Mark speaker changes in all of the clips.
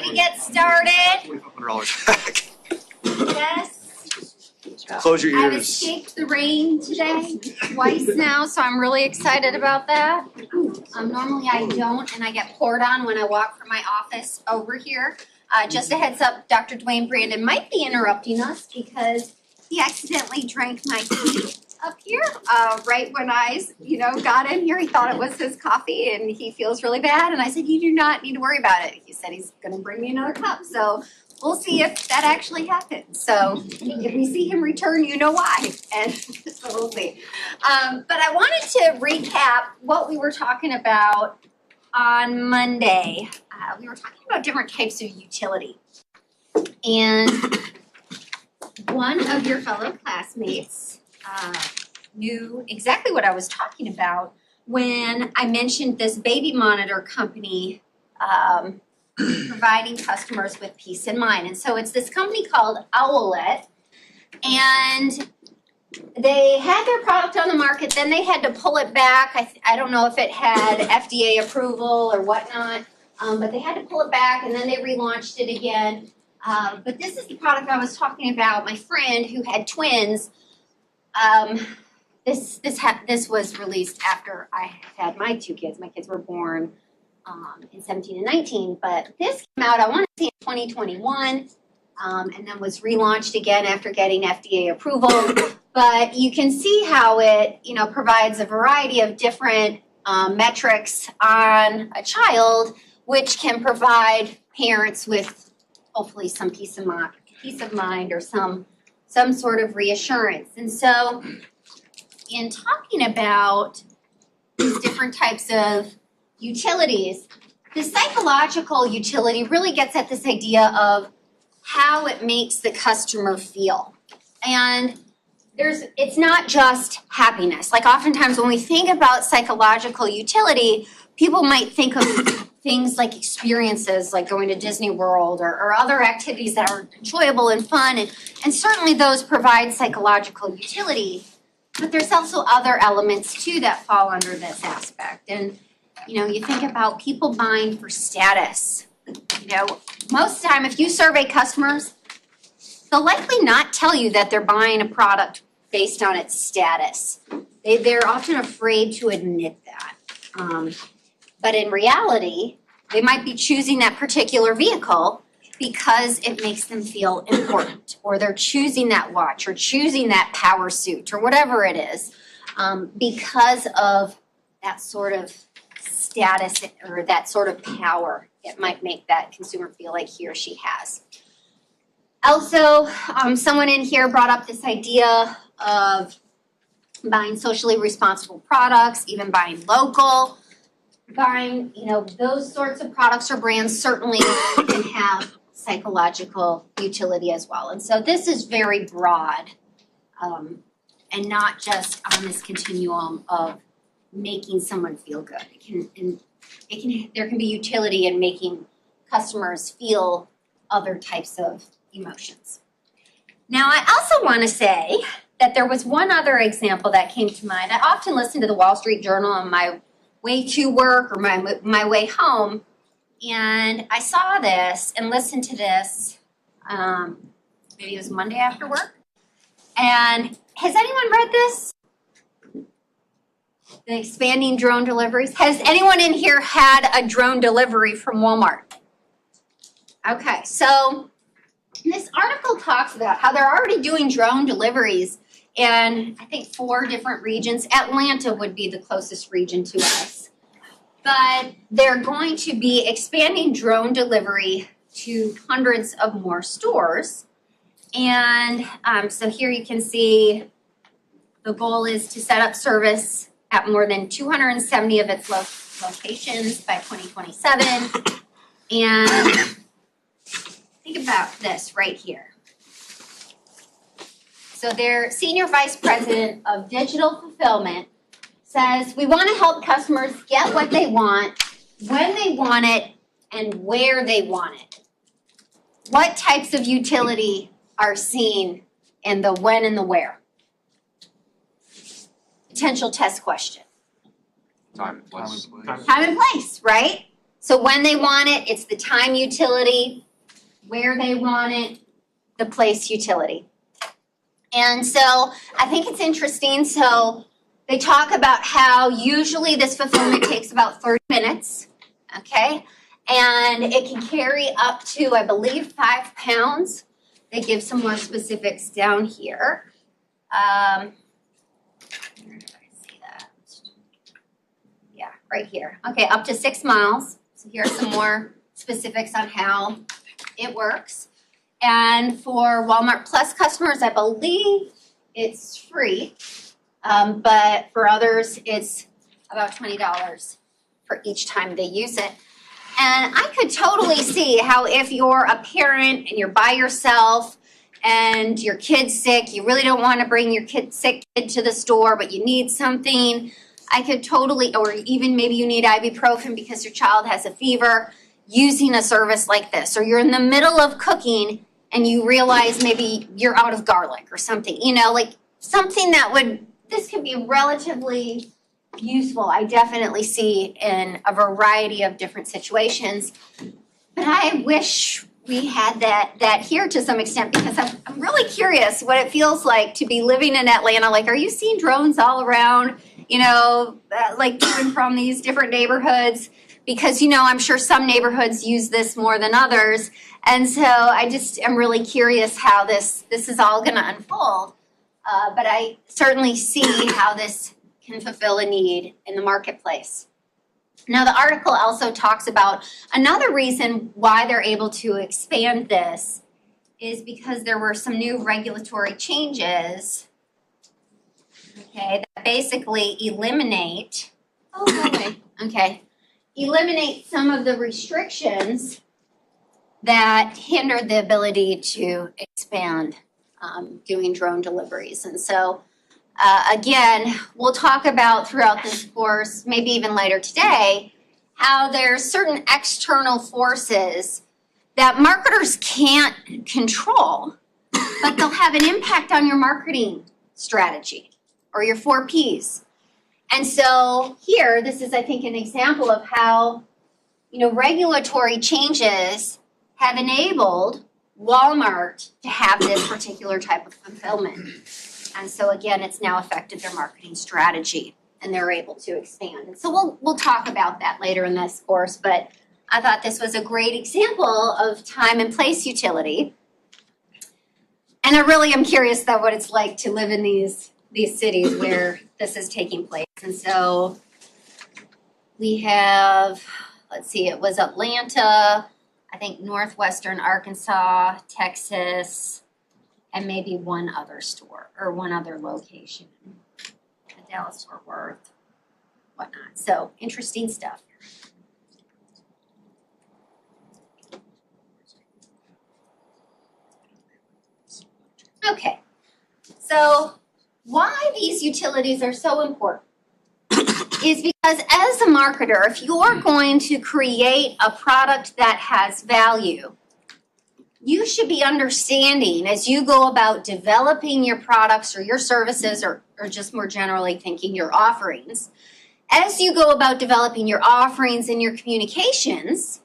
Speaker 1: we get started?
Speaker 2: $2,500 back.
Speaker 1: Yes.
Speaker 2: Close your
Speaker 1: I've
Speaker 2: ears.
Speaker 1: escaped the rain today twice now, so I'm really excited about that. Normally I don't, and I get poured on when I walk from my office over here. Just a heads up, Dr. Dwayne Brandon might be interrupting us because he accidentally drank my tea up here right when I, got in here. He thought it was his coffee, and he feels really bad. And I said, "You do not need to worry about it." He said he's going to bring me another cup. So we'll see if that actually happens. So if we see him return, you know why. And so we'll see. But I wanted to recap what we were talking about on Monday. We were talking about different types of utility. And one of your fellow classmates knew exactly what I was talking about when I mentioned this baby monitor company providing customers with peace of mind. And so it's this company called Owlet, and they had their product on the market, then they had to pull it back. I don't know if it had FDA approval or whatnot, but they had to pull it back, and then they relaunched it again. But this is the product I was talking about. My friend who had twins, this was released after I had my two kids. My kids were born in 17 and 19, but this came out, I want to say, in 2021, and then was relaunched again after getting FDA approval. But you can see how it, provides a variety of different metrics on a child, which can provide parents with hopefully some peace of mind or some sort of reassurance. And so, in talking about these different types of utilities, the psychological utility really gets at this idea of how it makes the customer feel. And it's not just happiness. Like oftentimes when we think about psychological utility, people might think of things like experiences like going to Disney World or other activities that are enjoyable and fun. And certainly those provide psychological utility. But there's also other elements too that fall under this aspect. And you think about people buying for status. Most of the time, if you survey customers, they'll likely not tell you that they're buying a product based on its status. They're often afraid to admit that. But in reality, they might be choosing that particular vehicle because it makes them feel important, or they're choosing that watch or choosing that power suit or whatever it is because of that sort of status or that sort of power it might make that consumer feel like he or she has. Also, someone in here brought up this idea of buying socially responsible products, even buying local, buying, those sorts of products or brands certainly can have psychological utility as well. And so this is very broad and not just on this continuum of making someone feel good. There can be utility in making customers feel other types of emotions. Now, I also want to say that there was one other example that came to mind. I often listen to the Wall Street Journal on my way to work or my way home, and I saw this and listened to this, maybe it was Monday after work. And has anyone read this? The expanding drone deliveries. Has anyone in here had a drone delivery from Walmart? Okay, so this article talks about how they're already doing drone deliveries in, I think, 4 different regions. Atlanta would be the closest region to us. But they're going to be expanding drone delivery to hundreds of more stores. And so here you can see the goal is to set up service at more than 270 of its locations by 2027. And think about this right here. So their Senior Vice President of Digital Fulfillment says, we want to help customers get what they want, when they want it, and where they want it. What types of utility are seen in the when and the where? Potential test question.
Speaker 2: Time and place.
Speaker 1: Time and place, right? So when they want it, it's the time utility, where they want it, the place utility. And so I think it's interesting. So they talk about how usually this fulfillment takes about 30 minutes, okay? And it can carry up to, I believe, 5 pounds. They give some more specifics down here. Where did I see that? Yeah, right here. Okay, up to 6 miles. So here are some more specifics on how it works. And for Walmart Plus customers, I believe it's free. But for others, it's about $20 for each time they use it. And I could totally see how if you're a parent and you're by yourself and your kid's sick, you really don't want to bring your sick kid to the store, but you need something. I could totally, or even maybe you need ibuprofen because your child has a fever, using a service like this. Or you're in the middle of cooking and you realize maybe you're out of garlic or something, like something that this could be relatively useful. I definitely see in a variety of different situations. But I wish we had that here to some extent, because I'm really curious what it feels like to be living in Atlanta. Like, are you seeing drones all around, like to and from these different neighborhoods? Because, I'm sure some neighborhoods use this more than others. And so I just am really curious how this is all going to unfold. But I certainly see how this can fulfill a need in the marketplace. Now, the article also talks about another reason why they're able to expand this is because there were some new regulatory changes, okay, that basically eliminate some of the restrictions that hindered the ability to expand doing drone deliveries. And so, again, we'll talk about throughout this course, maybe even later today, how there's certain external forces that marketers can't control, but they'll have an impact on your marketing strategy or your 4 Ps. And so here, this is, I think, an example of how, regulatory changes have enabled Walmart to have this particular type of fulfillment. And so again, it's now affected their marketing strategy and they're able to expand. And so we'll talk about that later in this course, but I thought this was a great example of time and place utility. And I really am curious though what it's like to live in these cities where this is taking place. And so we have, let's see, it was Atlanta, I think Northwestern Arkansas, Texas, and maybe one other store or one other location, Dallas Fort Worth, whatnot. So interesting stuff. Okay, so why these utilities are so important is because as a marketer, if you're going to create a product that has value, you should be understanding as you go about developing your products or your services or just more generally thinking your offerings, as you go about developing your offerings and your communications,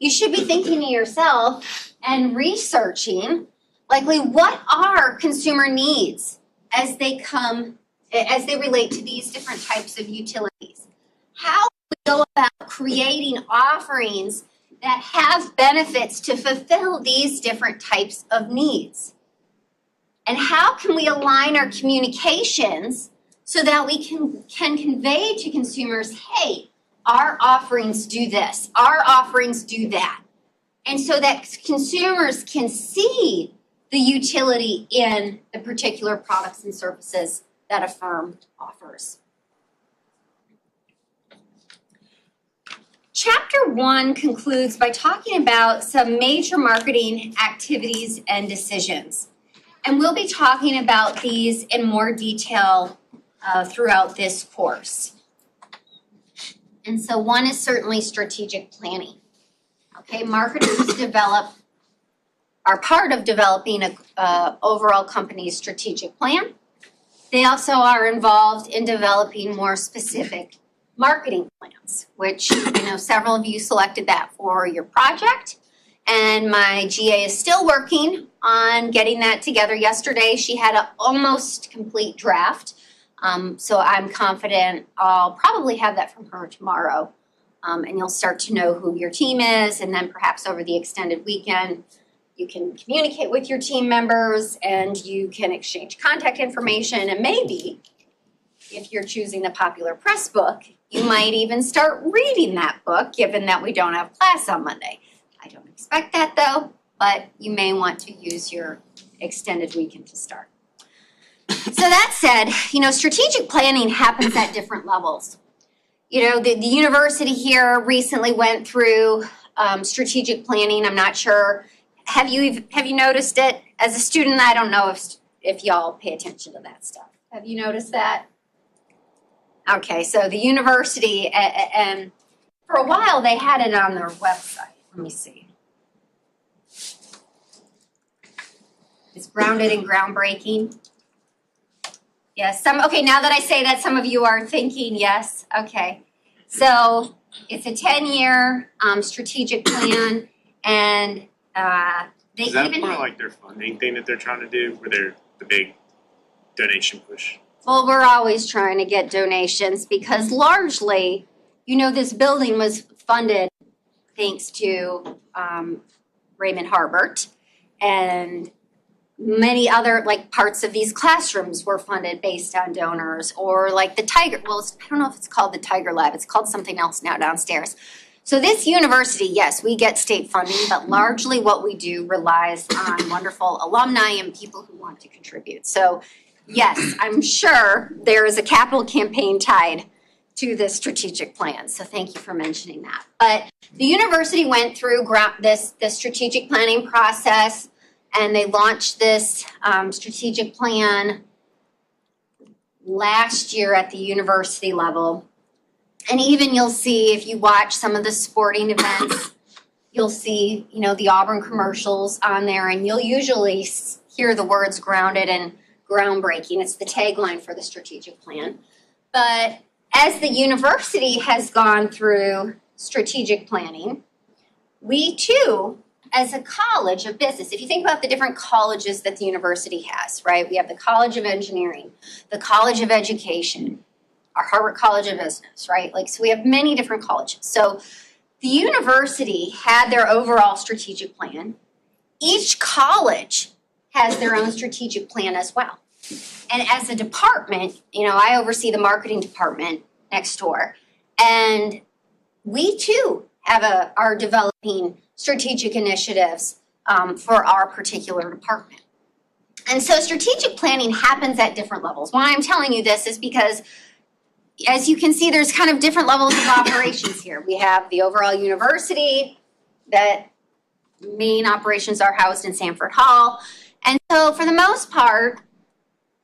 Speaker 1: you should be thinking to yourself and researching likely what are consumer needs as they relate to these different types of utilities. How do we go about creating offerings that have benefits to fulfill these different types of needs? And how can we align our communications so that we can convey to consumers, hey, our offerings do this, our offerings do that. And so that consumers can see the utility in the particular products and services that a firm offers. Chapter 1 concludes by talking about some major marketing activities and decisions. And we'll be talking about these in more detail throughout this course. And so one is certainly strategic planning. Okay, marketers are part of developing an overall company's strategic plan. They also are involved in developing more specific marketing plans, which I know several of you selected that for your project. And my GA is still working on getting that together. Yesterday, she had an almost complete draft. So I'm confident I'll probably have that from her tomorrow. And you'll start to know who your team is. And then perhaps over the extended weekend, you can communicate with your team members and you can exchange contact information. And maybe if you're choosing the Popular Press book, you might even start reading that book, given that we don't have class on Monday. I don't expect that though, but you may want to use your extended weekend to start. So that said, strategic planning happens at different levels. The university here recently went through strategic planning. I'm not sure. Have you noticed it? As a student, I don't know if y'all pay attention to that stuff. Have you noticed that? Okay, so the university, and for a while they had it on their website. Let me see. It's grounded in groundbreaking. Yes, okay, now that I say that, some of you are thinking yes. Okay, so it's a 10-year strategic plan, and they
Speaker 3: Is that
Speaker 1: even
Speaker 3: part of like their funding thing that they're trying to do, where they're the big donation push?
Speaker 1: Well, we're always trying to get donations because largely, this building was funded thanks to Raymond Harbert, and many other parts of these classrooms were funded based on donors, or like the Tiger, well, I don't know if it's called the Tiger Lab, it's called something else now downstairs. So this university, yes, we get state funding, but largely what we do relies on wonderful alumni and people who want to contribute. So yes, I'm sure there is a capital campaign tied to this strategic plan. So thank you for mentioning that. But the university went through this strategic planning process, and they launched this strategic plan last year at the university level. And even you'll see, if you watch some of the sporting events, you'll see, the Auburn commercials on there, and you'll usually hear the words grounded and groundbreaking. It's the tagline for the strategic plan. But as the university has gone through strategic planning, we too, as a college of business, if you think about the different colleges that the university has, right? We have the College of Engineering, the College of Education, our Harvard College of Business, right? So we have many different colleges. So the university had their overall strategic plan. Each college has their own strategic plan as well. And as a department, I oversee the marketing department next door, and we too are developing strategic initiatives for our particular department. And so strategic planning happens at different levels. Why I'm telling you this is because, as you can see, there's kind of different levels of operations here. We have the overall university, that main operations are housed in Sanford Hall. And so for the most part,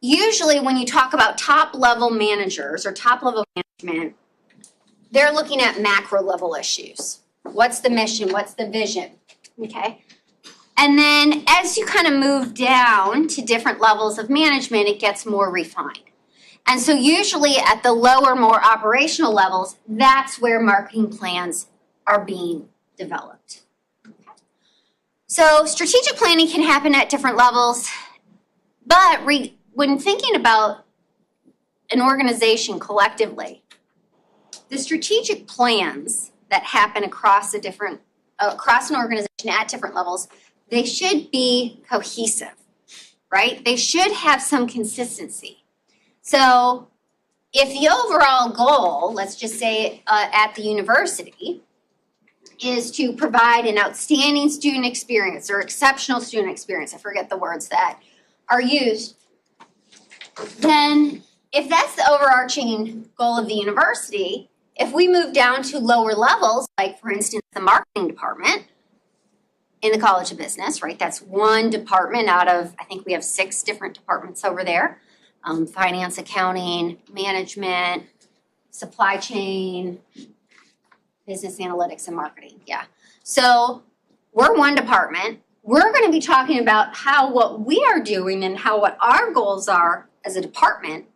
Speaker 1: usually when you talk about top-level managers or top-level management, they're looking at macro-level issues. What's the mission? What's the vision? Okay? And then as you kind of move down to different levels of management, it gets more refined. And so usually at the lower, more operational levels, that's where marketing plans are being developed. Okay? So strategic planning can happen at different levels, but when thinking about an organization collectively, the strategic plans that happen across an organization at different levels, they should be cohesive, right? They should have some consistency. So if the overall goal, let's just say at the university, is to provide an outstanding student experience or exceptional student experience, I forget the words that are used, then if that's the overarching goal of the university, if we move down to lower levels, like for instance the marketing department in the College of Business, right? That's one department out of, I think we have 6 different departments over there. Finance, accounting, management, supply chain, business analytics, and marketing, yeah. So we're one department. We're going to be talking about how what we are doing and how what our goals are as a department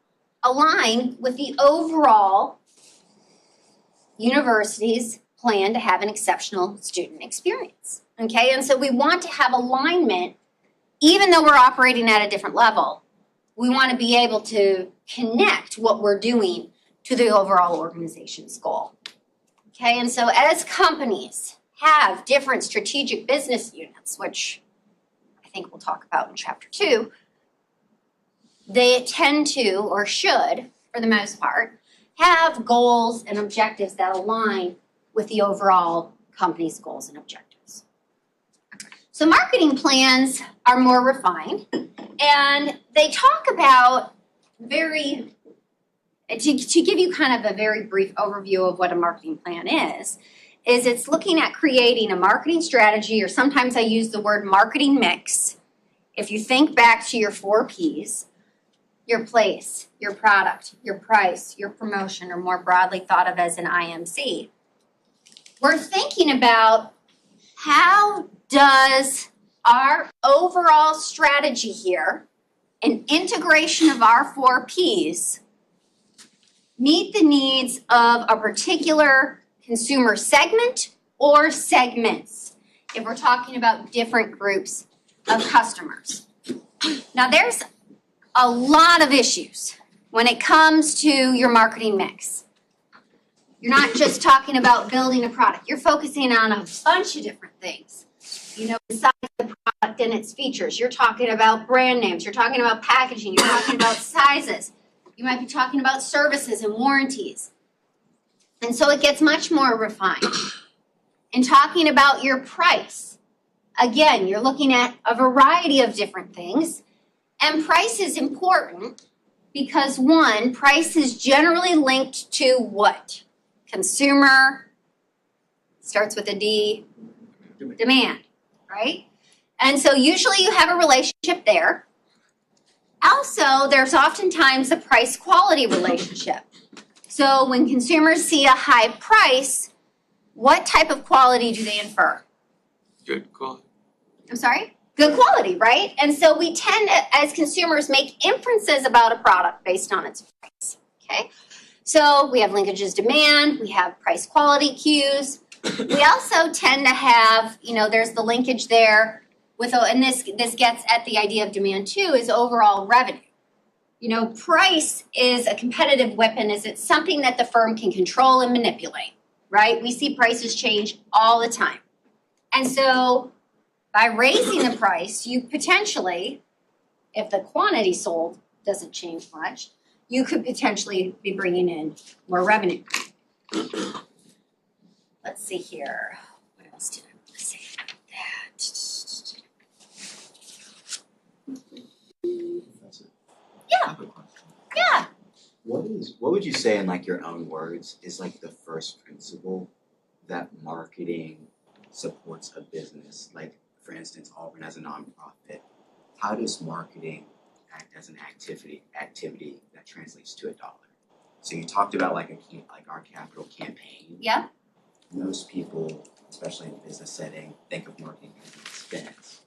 Speaker 1: align with the overall universities plan to have an exceptional student experience. Okay, and so we want to have alignment, even though we're operating at a different level. We want to be able to connect what we're doing to the overall organization's goal. Okay, and so as companies have different strategic business units, which I think we'll talk about in chapter 2, they tend to, or should, for the most part, have goals and objectives that align with the overall company's goals and objectives. So marketing plans are more refined, and they talk about to give you kind of a very brief overview of what a marketing plan is it's looking at creating a marketing strategy, or sometimes I use the word marketing mix. If you think back to your 4 Ps, your place, your product, your price, your promotion, or more broadly thought of as an IMC, we're thinking about how does our overall strategy here, an integration of our 4 Ps, meet the needs of a particular consumer segment or segments, if we're talking about different groups of customers. Now, there's a lot of issues when it comes to your marketing mix. You're not just talking about building a product. You're focusing on a bunch of different things. Besides the product and its features, you're talking about brand names, you're talking about packaging, you're talking about sizes. You might be talking about services and warranties. And so it gets much more refined. In talking about your price, again, you're looking at a variety of different things. And price is important because, one, price is generally linked to what? Consumer, starts with a D, demand, right? And so usually you have a relationship there. Also, there's oftentimes a price-quality relationship. So when consumers see a high price, what type of quality do they infer?
Speaker 2: Good quality.
Speaker 1: I'm sorry? Good quality, right? And so we tend to, as consumers, make inferences about a product based on its price, okay? So we have linkages demand, we have price quality cues. We also tend to have, there's the linkage there with, and this gets at the idea of demand too, is overall revenue. Price is a competitive weapon, is it's something that the firm can control and manipulate, right? We see prices change all the time. And so by raising the price, you potentially, if the quantity sold doesn't change much, you could potentially be bringing in more revenue. Let's see here. What else did I want to say about that? Yeah. Yeah.
Speaker 4: What would you say in your own words is the first principle that marketing supports a business? For instance, Auburn as a nonprofit, how does marketing act as an activity that translates to $1? So you talked about our capital campaign.
Speaker 1: Yeah.
Speaker 4: Most people, especially in a business setting, think of marketing as an expense.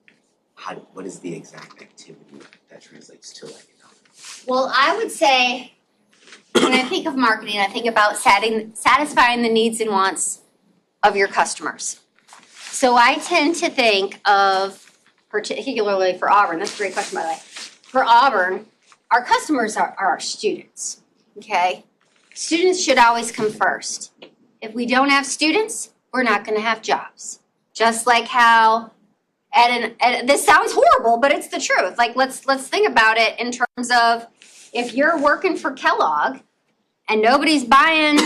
Speaker 4: What is the exact activity that translates to $1?
Speaker 1: Well, I would say when I think of marketing, I think about satisfying the needs and wants of your customers. So I tend to think of, particularly for Auburn, that's a great question, by the way. For Auburn, our customers are our students, okay? Students should always come first. If we don't have students, we're not going to have jobs. Just like how, this sounds horrible, but it's the truth. Let's think about it in terms of if you're working for Kellogg and nobody's buying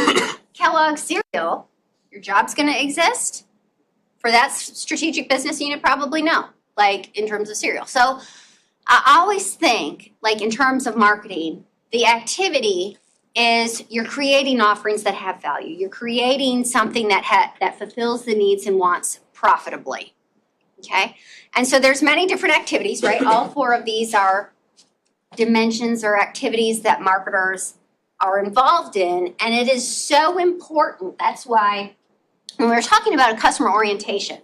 Speaker 1: Kellogg cereal, your job's going to exist? For that strategic business unit, probably no, in terms of cereal. So I always think, in terms of marketing, the activity is you're creating offerings that have value. You're creating something that fulfills the needs and wants profitably, okay? And so there's many different activities, right? All 4 of these are dimensions or activities that marketers are involved in, and it is so important. That's why when we're talking about a customer orientation,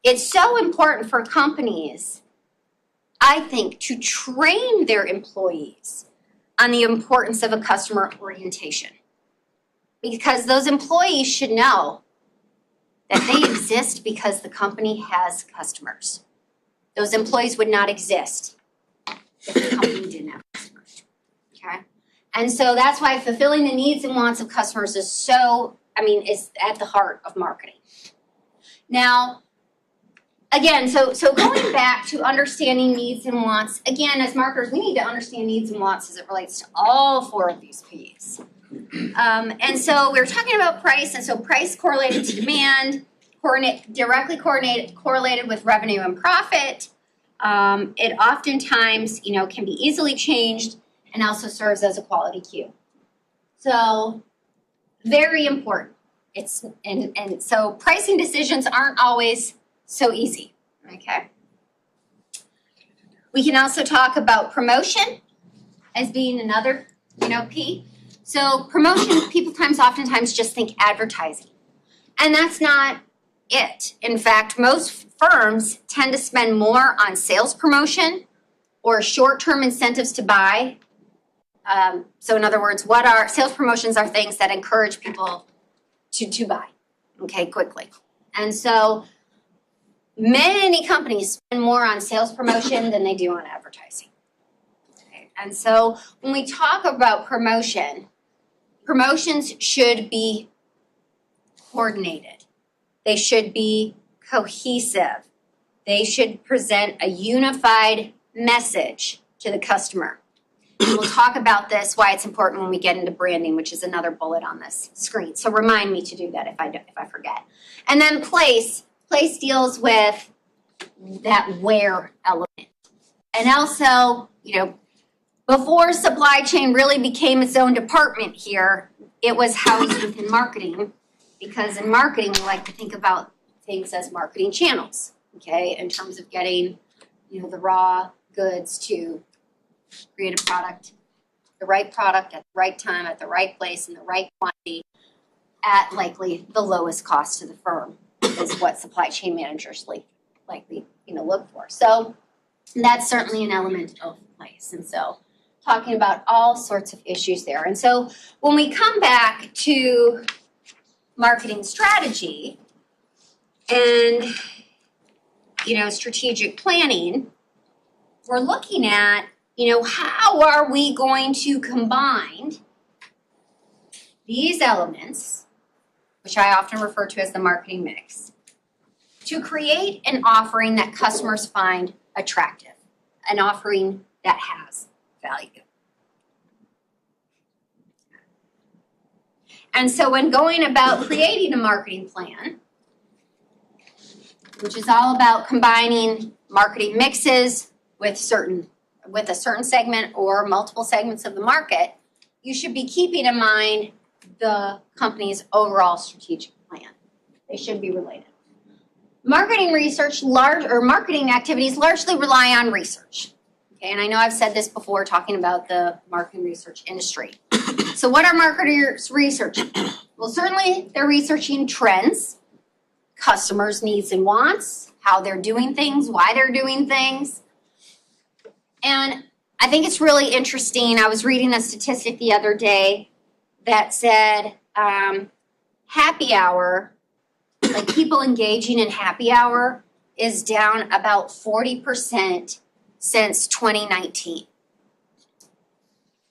Speaker 1: it's so important for companies, I think, to train their employees on the importance of a customer orientation. because those employees should know that they exist because the company has customers. Those employees would not exist if the company didn't have customers, okay? And so that's why fulfilling the needs and wants of customers is is at the heart of marketing. Now, again, so going back to understanding needs and wants, again, as marketers, we need to understand needs and wants as it relates to all four of these P's. And so we're talking about price, and so price correlated to demand, directly correlated with revenue and profit. It oftentimes, can be easily changed and also serves as a quality cue. So very important. And so pricing decisions aren't always so easy, okay? We can also talk about promotion as being another, P. So promotion, people oftentimes just think advertising. And that's not it. In fact, most firms tend to spend more on sales promotion or short-term incentives to buy. So in other words, sales promotions are things that encourage people to buy, okay, quickly. And so many companies spend more on sales promotion than they do on advertising. Okay. And so when we talk about promotions should be coordinated. They should be cohesive. They should present a unified message to the customer. And we'll talk about this, why it's important when we get into branding, which is another bullet on this screen. So remind me to do that if I forget. And then place deals with that where element. And also, before supply chain really became its own department here, it was housed within marketing, because in marketing we like to think about things as marketing channels, okay, in terms of getting, the raw goods to create a product at the right time, at the right place, in the right quantity, at likely the lowest cost to the firm, is what supply chain managers likely look for. So that's certainly an element of place. And so talking about all sorts of issues there. And so when we come back to marketing strategy and strategic planning, we're looking at how are we going to combine these elements, which I often refer to as the marketing mix, to create an offering that customers find attractive, an offering that has value. And so when going about creating a marketing plan, which is all about combining marketing mixes with a certain segment or multiple segments of the market, you should be keeping in mind the company's overall strategic plan. They should be related. Marketing activities largely rely on research. Okay, and I know I've said this before talking about the marketing research industry. So what are marketers researching? Well, certainly they're researching trends, customers' needs and wants, how they're doing things, why they're doing things. And I think it's really interesting. I was reading a statistic the other day that said happy hour, like people engaging in happy hour, is down about 40% since 2019.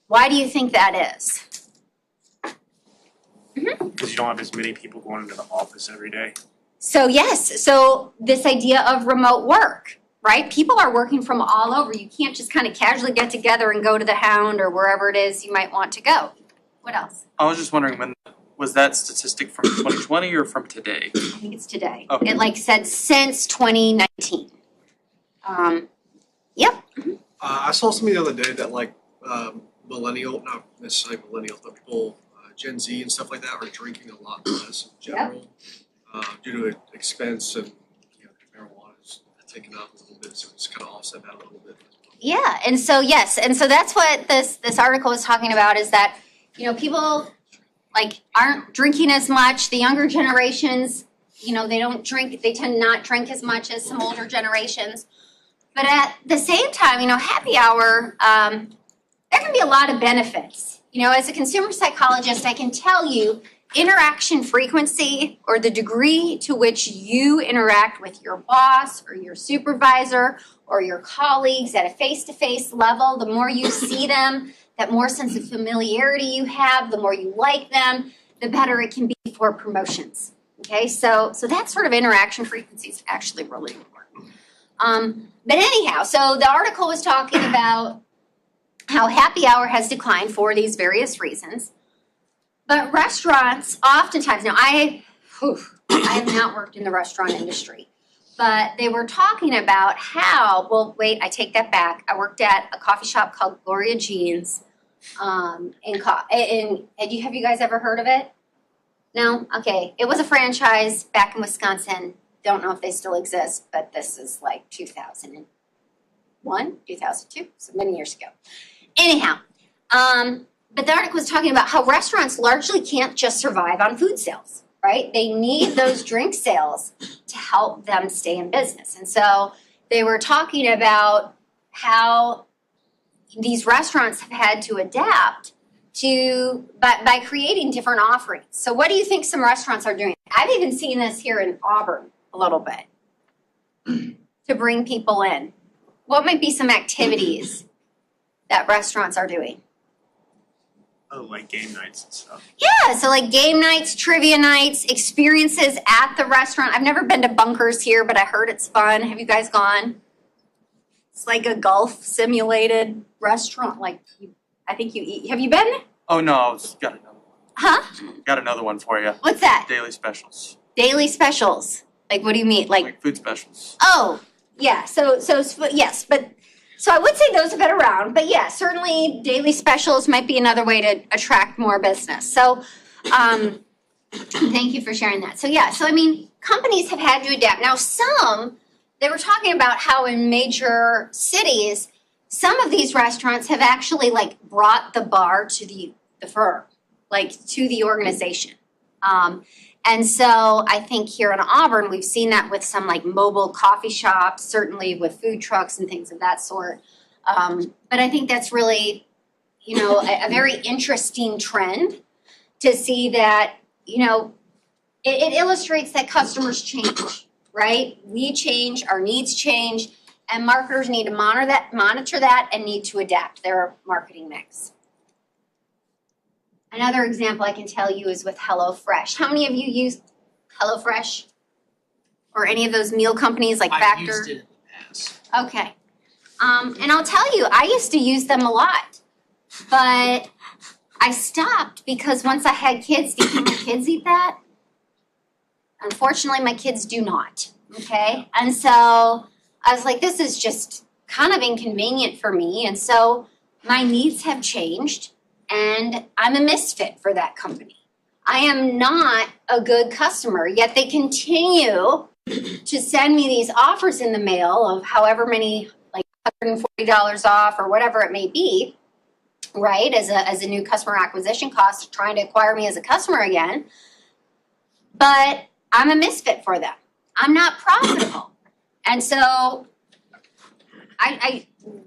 Speaker 1: Why do you think that is?
Speaker 3: Because you don't have as many people going into the office every day.
Speaker 1: So yes, this idea of remote work, right? People are working from all over. You can't just kind of casually get together and go to the Hound or wherever it is you might want to go. What else?
Speaker 5: I was just wondering, was that statistic from 2020 or from today?
Speaker 1: I think it's today.
Speaker 5: Okay.
Speaker 1: It said since 2019. Yep.
Speaker 2: I saw something the other day that millennial, not necessarily millennial, but people, Gen Z and stuff like that, are drinking a lot less in general due to expense, and marijuana is taken up a little bit, so it's kind of offset that a little bit.
Speaker 1: Yeah, and so yes, and so that's what this article is talking about, is that people aren't drinking as much. The younger generations, they don't drink. They tend not drink as much as some older generations. But at the same time, happy hour, there can be a lot of benefits. As a consumer psychologist, I can tell you interaction frequency or the degree to which you interact with your boss or your supervisor or your colleagues at a face-to-face level, the more you see them, that more sense of familiarity you have, the more you like them, the better it can be for promotions. Okay, so that sort of interaction frequency is actually really important. But anyhow, so the article was talking about how happy hour has declined for these various reasons. But restaurants oftentimes, now I have not worked in the restaurant industry, but they were talking about how, well, wait, I take that back. I worked at a coffee shop called Gloria Jean's. Have you guys ever heard of it? No? Okay. It was a franchise back in Wisconsin. Don't know if they still exist, but this is like 2001, 2002, so many years ago. Anyhow, but the article was talking about how restaurants largely can't just survive on food sales, right? They need those drink sales to help them stay in business. And so they were talking about how these restaurants have had to adapt to by creating different offerings. So what do you think some restaurants are doing? I've even seen this here in Auburn a little bit to bring people in. What might be some activities that restaurants are doing?
Speaker 3: Oh, like game nights and stuff.
Speaker 1: Yeah, so like game nights, trivia nights, experiences at the restaurant. I've never been to Bunkers here, but I heard it's fun. Have you guys gone? It's like a golf simulated restaurant. Like, I think you eat. Have you been?
Speaker 5: Oh no, got another one.
Speaker 1: Huh?
Speaker 5: Got another one for you.
Speaker 1: What's that?
Speaker 5: Daily specials.
Speaker 1: Daily specials. Like, what do you mean?
Speaker 5: Like food specials.
Speaker 1: Oh, yeah. So yes, but so I would say those have been around, but yeah, certainly daily specials might be another way to attract more business. So, thank you for sharing that. So yeah, so I mean, companies have had to adapt. Now, they were talking about how in major cities, some of these restaurants have actually like brought the bar to the firm, like to the organization. And so I think here in Auburn, we've seen that with some like mobile coffee shops, certainly with food trucks and things of that sort. But I think that's really, a very interesting trend to see that, it illustrates that customers change, right? We change, our needs change, and marketers need to monitor that and need to adapt their marketing mix. Another example I can tell you is with HelloFresh. How many of you use HelloFresh? Or any of those meal companies like Factor?
Speaker 6: I've used it in the past.
Speaker 1: Okay. And I'll tell you, I used to use them a lot. But I stopped because once I had kids, did my kids eat that? Unfortunately, my kids do not. Okay? And so I was like, this is just kind of inconvenient for me. And so my needs have changed. And I'm a misfit for that company. I am not a good customer, yet they continue to send me these offers in the mail of however many, like $140 off or whatever it may be, right, as a new customer acquisition cost, trying to acquire me as a customer again. But I'm a misfit for them. I'm not profitable. And so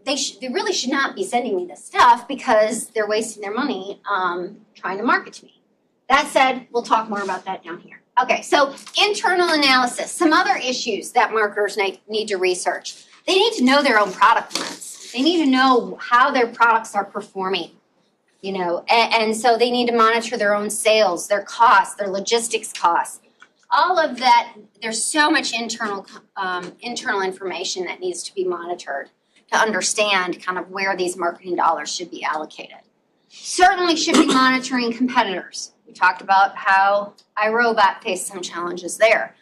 Speaker 1: they really should not be sending me this stuff because they're wasting their money trying to market to me. That said, we'll talk more about that down here. Okay, so internal analysis. Some other issues that marketers need to research. They need to know their own product lines. They need to know how their products are performing, and so they need to monitor their own sales, their costs, their logistics costs. All of that, there's so much internal information that needs to be monitored to understand kind of where these marketing dollars should be allocated. Certainly should be monitoring competitors. We talked about how iRobot faced some challenges there.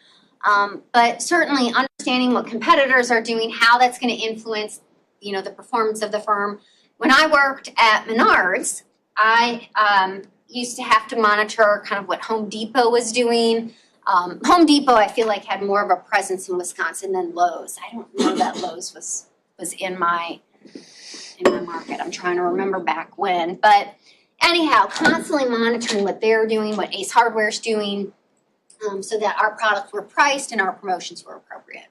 Speaker 1: But certainly understanding what competitors are doing, how that's going to influence, the performance of the firm. When I worked at Menards, I used to have to monitor kind of what Home Depot was doing. Home Depot, I feel like, had more of a presence in Wisconsin than Lowe's. I don't know that Lowe's was in my market. I'm trying to remember back when. But anyhow, constantly monitoring what they're doing, what Ace Hardware's doing, so that our products were priced and our promotions were appropriate.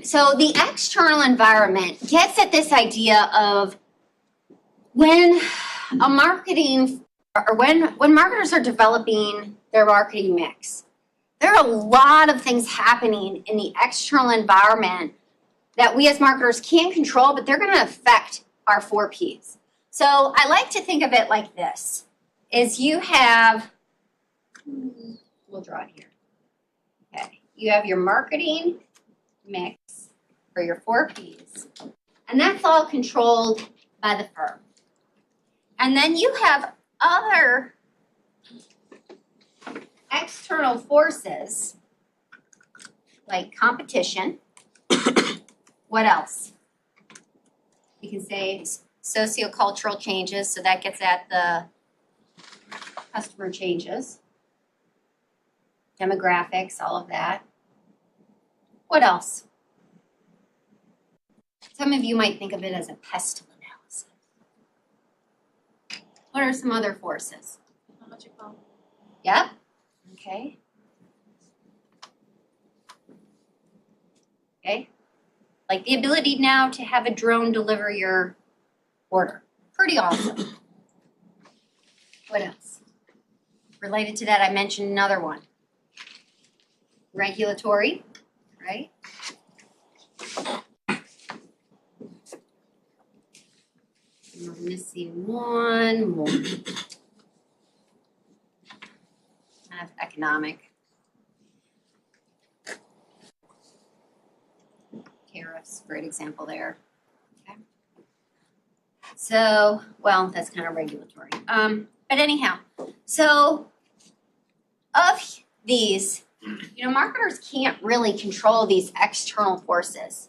Speaker 1: So the external environment gets at this idea of when a marketing or when marketers are developing their marketing mix, there are a lot of things happening in the external environment that we as marketers can't control, but they're going to affect our 4 Ps. So I like to think of it like this, is you have, we'll draw it here. Okay, you have your marketing mix for your 4 Ps, and that's all controlled by the firm. And then you have other external forces like competition. What else? You can say sociocultural changes, so that gets at the customer changes, demographics, all of that. What else? Some of you might think of it as a pest analysis. What are some other forces?
Speaker 6: Technological.
Speaker 1: Yep. Okay. Okay. Like the ability now to have a drone deliver your order. Pretty awesome. What else? Related to that, I mentioned another one. Regulatory, right? I'm missing one more. Kind of economic. Tariffs, great example there. Okay. So, well, that's kind of regulatory. But anyhow, so of these, marketers can't really control these external forces.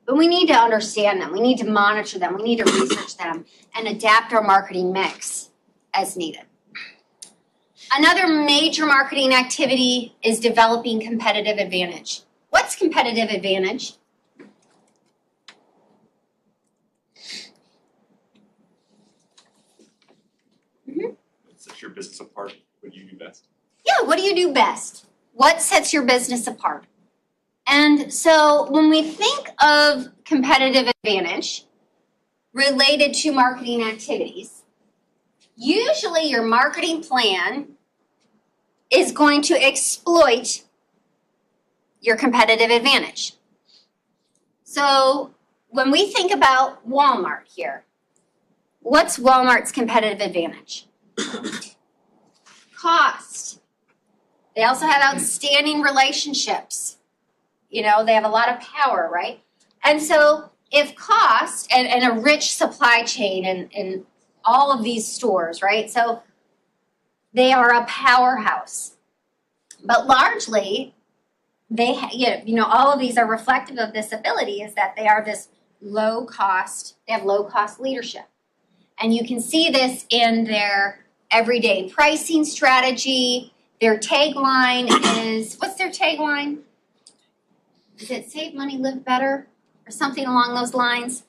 Speaker 1: But we need to understand them. We need to monitor them. We need to research them and adapt our marketing mix as needed. Another major marketing activity is developing competitive advantage. What's competitive advantage?
Speaker 7: What sets your business apart? What do you do best?
Speaker 1: Yeah, what do you do best? What sets your business apart? And so when we think of competitive advantage related to marketing activities, usually your marketing plan is going to exploit your competitive advantage. So when we think about Walmart here, what's Walmart's competitive advantage? Cost. They also have outstanding relationships. They have a lot of power, right? And so if cost and a rich supply chain in all of these stores, right? So they are a powerhouse. But largely, all of these are reflective of this ability, is that they are this they have low cost leadership. And you can see this in their everyday pricing strategy. Their tagline is, what's their tagline? Is it save money, live better? Or something along those lines?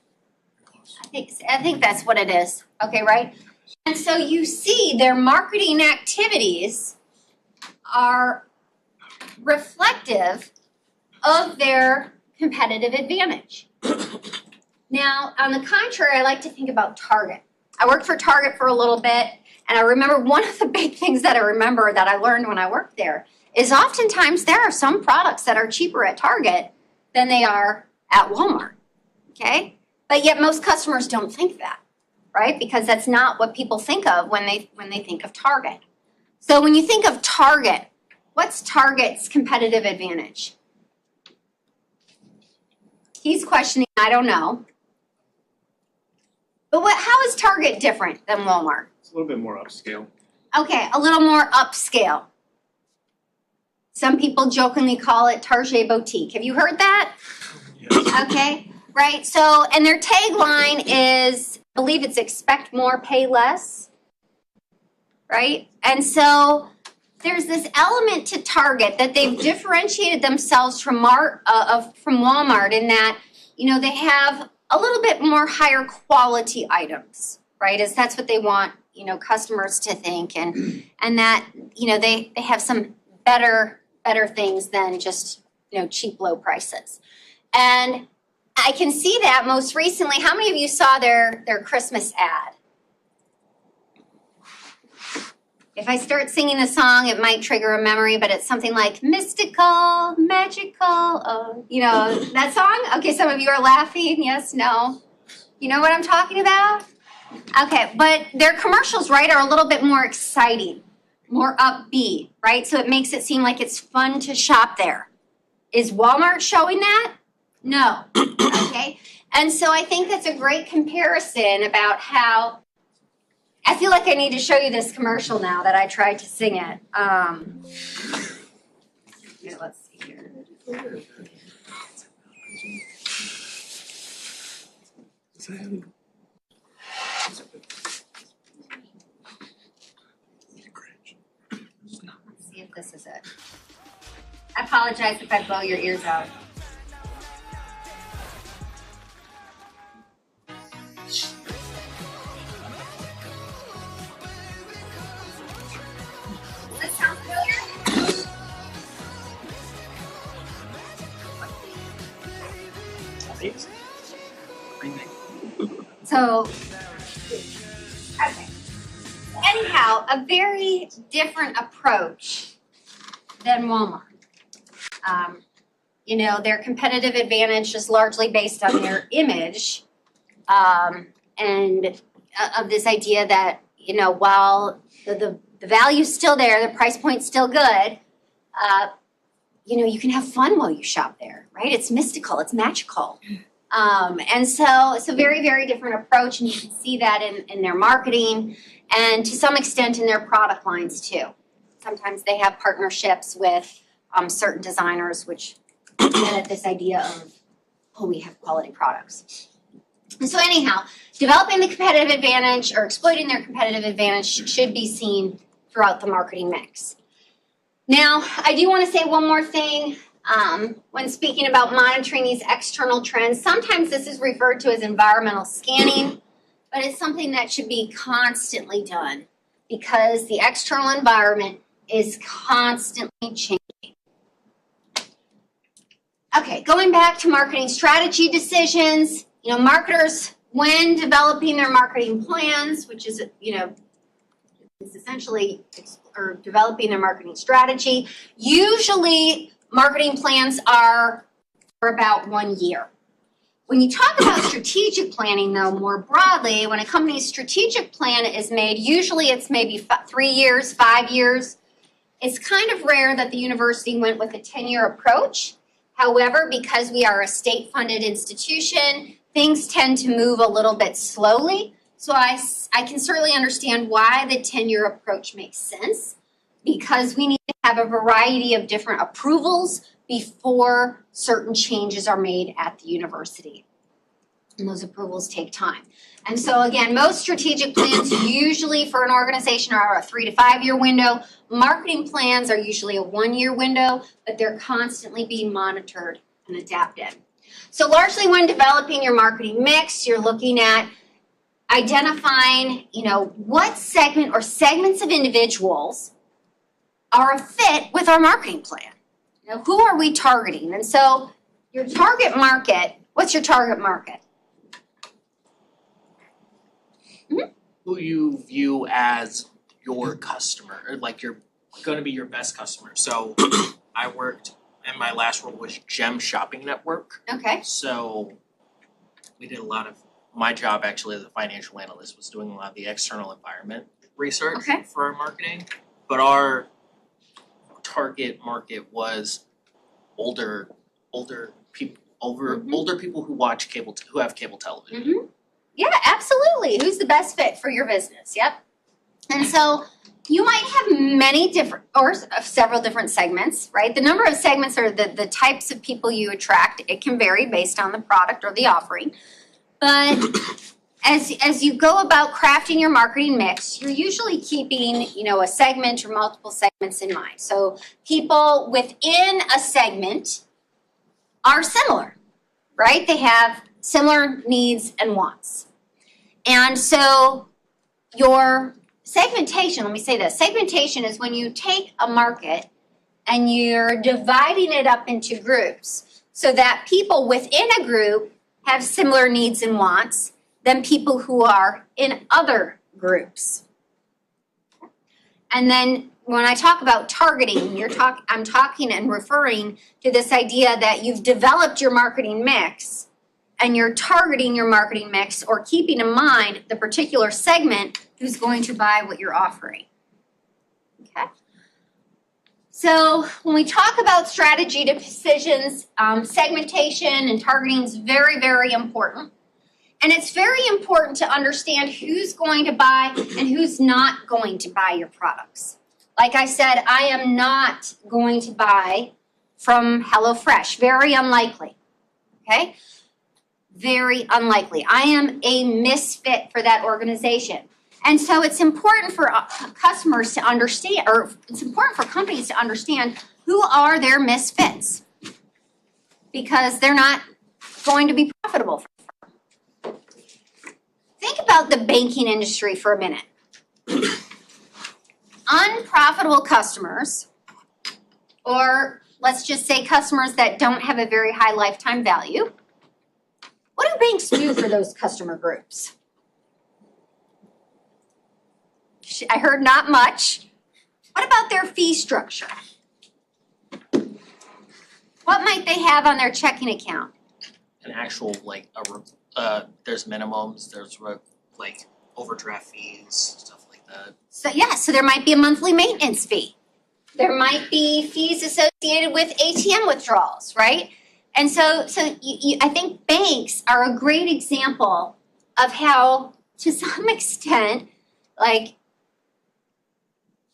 Speaker 1: I think that's what it is. Okay, right? And so you see their marketing activities are reflective of their competitive advantage. Now, on the contrary, I like to think about Target. I worked for Target for a little bit, and I remember one of the big things that I learned when I worked there is oftentimes there are some products that are cheaper at Target than they are at Walmart, okay? But yet most customers don't think that, right? Because that's not what people think of when they think of Target. So when you think of Target, what's Target's competitive advantage? He's questioning, I don't know. But how is Target different than Walmart?
Speaker 3: It's a little bit more upscale.
Speaker 1: Okay, a little more upscale. Some people jokingly call it Target Boutique. Have you heard that?
Speaker 2: Yes.
Speaker 1: Okay, right. So, and their tagline is, I believe it's expect more, pay less. Right? And so there's this element to Target that they've differentiated themselves from Walmart in that, they have a little bit more higher quality items, right? That's what they want, customers to think, and that, they have some better things than just, cheap, low prices. And I can see that most recently. How many of you saw their Christmas ad? If I start singing the song, it might trigger a memory, but it's something like mystical, magical, oh, you know, that song? Okay, some of you are laughing, yes, no. You know what I'm talking about? Okay, but their commercials, right, are a little bit more exciting, more upbeat, right? So it makes it seem like it's fun to shop there. Is Walmart showing that? No, okay? And so I think that's a great comparison about how, I feel like I need to show you this commercial now that I tried to sing it. Here, let's see here. Let's see if this is it. I apologize if I blow your ears out. Does this sound familiar? So, okay. Anyhow, a very different approach than Walmart. You know, their competitive advantage is largely based on their image, and of this idea that, you know, while the value's still there, the price point's still good, you know, you can have fun while you shop there, right? It's mystical, it's magical. And so it's a very, very different approach, and you can see that in their marketing and to some extent in their product lines too. Sometimes they have partnerships with certain designers, which get at this idea of, oh, we have quality products. And so anyhow, developing the competitive advantage or exploiting their competitive advantage should be seen throughout the marketing mix. Now, I do want to say one more thing. When speaking about monitoring these external trends, sometimes this is referred to as environmental scanning, but it's something that should be constantly done because the external environment is constantly changing. Okay, going back to marketing strategy decisions, you know, marketers, when developing their marketing plans, which is, you know, is essentially or developing their marketing strategy, usually marketing plans are for about 1 year. When you talk about strategic planning, though, more broadly, when a company's strategic plan is made, usually it's maybe 3 years, 5 years. It's kind of rare that the university went with a 10-year approach. However, because we are a state-funded institution, things tend to move a little bit slowly. So I can certainly understand why the 10-year approach makes sense, because we need to have a variety of different approvals before certain changes are made at the university. And those approvals take time. And so again, most strategic plans usually for an organization are a 3 to 5 year window. Marketing plans are usually a 1 year window, but they're constantly being monitored and adapted. So largely when developing your marketing mix, you're looking at identifying, you know, what segment or segments of individuals are a fit with our marketing plan. You know, who are we targeting? And so your target market, what's your target market?
Speaker 6: Who you view as your customer, or like you're going to be your best customer. So I worked, and my last role was Gem Shopping Network.
Speaker 1: Okay.
Speaker 6: So we did a lot of, my job actually as a financial analyst was doing a lot of the external environment research for our marketing. But our target market was older people, older people who watch who have cable television.
Speaker 1: Mm-hmm. Yeah, absolutely. Who's the best fit for your business? Yep. And so you might have many different or several different segments, right? The number of segments or the types of people you attract, it can vary based on the product or the offering. But as you go about crafting your marketing mix, you're usually keeping, you know, a segment or multiple segments in mind. So people within a segment are similar, right? They have similar needs and wants. And so your segmentation, let me say this, segmentation is when you take a market and you're dividing it up into groups so that people within a group have similar needs and wants than people who are in other groups. And then when I talk about targeting, I'm talking and referring to this idea that you've developed your marketing mix and you're targeting your marketing mix or keeping in mind the particular segment who's going to buy what you're offering. Okay? So when we talk about strategy decisions, segmentation and targeting is very, very important. And it's very important to understand who's going to buy and who's not going to buy your products. Like I said, I am not going to buy from HelloFresh. Very unlikely. Okay? Very unlikely. I am a misfit for that organization. And so it's important for customers to understand, or it's important for companies to understand who are their misfits. Because they're not going to be profitable. Think about the banking industry for a minute. Unprofitable customers, or let's just say customers that don't have a very high lifetime value. What do banks do for those customer groups? I heard not much. What about their fee structure? What might they have on their checking account?
Speaker 6: An actual there's minimums, there's overdraft fees, stuff like that.
Speaker 1: So there might be a monthly maintenance fee. There might be fees associated with ATM withdrawals, right? And so I think banks are a great example of how, to some extent,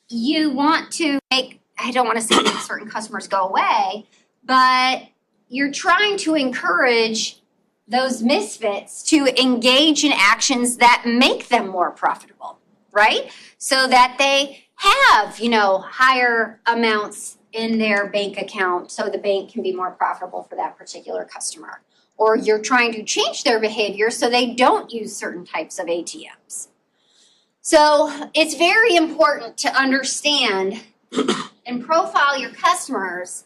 Speaker 1: you want to make, I don't want to say make certain customers go away, but you're trying to encourage those misfits to engage in actions that make them more profitable, right? So that they have, higher amounts in their bank account so the bank can be more profitable for that particular customer. Or you're trying to change their behavior so they don't use certain types of ATMs. So it's very important to understand and profile your customers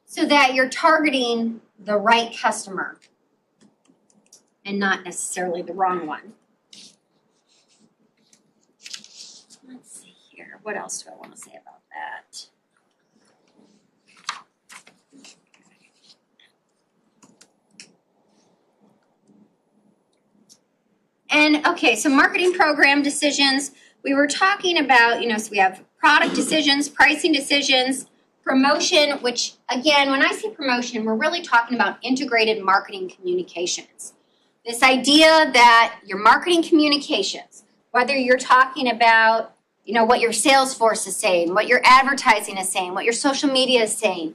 Speaker 1: so that you're targeting the right customer and not necessarily the wrong one. Let's see here. What else do I want to say about that? And okay, so marketing program decisions. We were talking about, so we have product decisions, pricing decisions, promotion, which again, when I say promotion, we're really talking about integrated marketing communications. This idea that your marketing communications, whether you're talking about, what your sales force is saying, what your advertising is saying, what your social media is saying,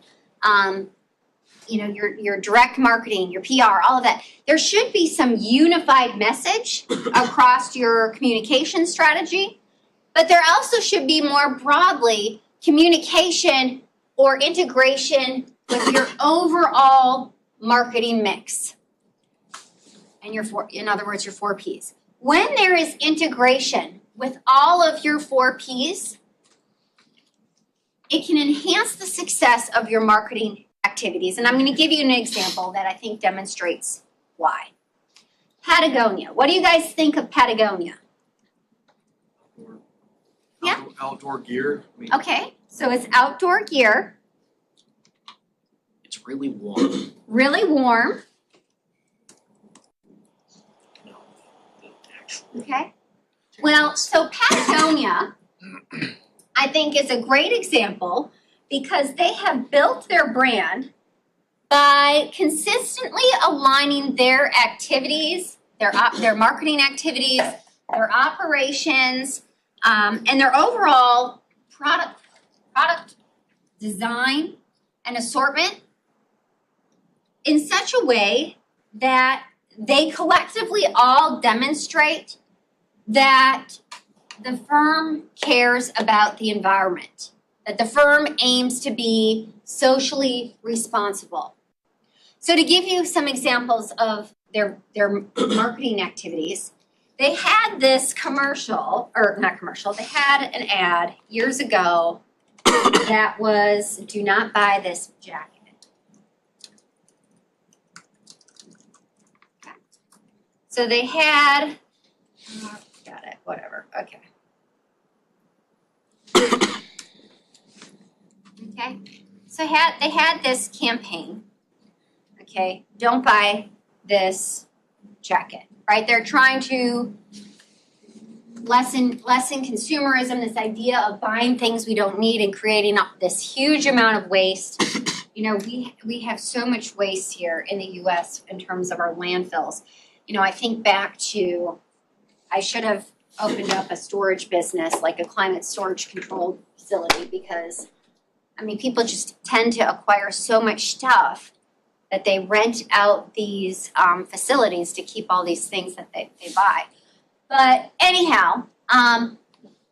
Speaker 1: your direct marketing, your PR, all of that. There should be some unified message across your communication strategy, but there also should be more broadly communication or integration with your overall marketing mix. And in other words, your 4 Ps. When there is integration with all of your 4 Ps, it can enhance the success of your marketing activities. And I'm going to give you an example that I think demonstrates why. Patagonia. What do you guys think of Patagonia? Yeah.
Speaker 2: Outdoor gear.
Speaker 1: Okay, so it's outdoor gear.
Speaker 6: It's really warm.
Speaker 1: Really warm. Okay. Well, so Patagonia, I think, is a great example because they have built their brand by consistently aligning their activities, their marketing activities, their operations, and their overall product design and assortment in such a way that they collectively all demonstrate that the firm cares about the environment, that the firm aims to be socially responsible. So to give you some examples of their marketing activities, they had this commercial, or not commercial, they had an ad years ago that was, do not buy this jacket. Okay. So they had, got it, whatever, okay. So they had this campaign, okay, don't buy this jacket, right? They're trying to lessen consumerism, this idea of buying things we don't need and creating this huge amount of waste. You know, we have so much waste here in the US in terms of our landfills. You know, I think back to, I should have opened up a storage business, like a climate storage controlled facility, because I mean, people just tend to acquire so much stuff that they rent out these facilities to keep all these things that they buy. But anyhow,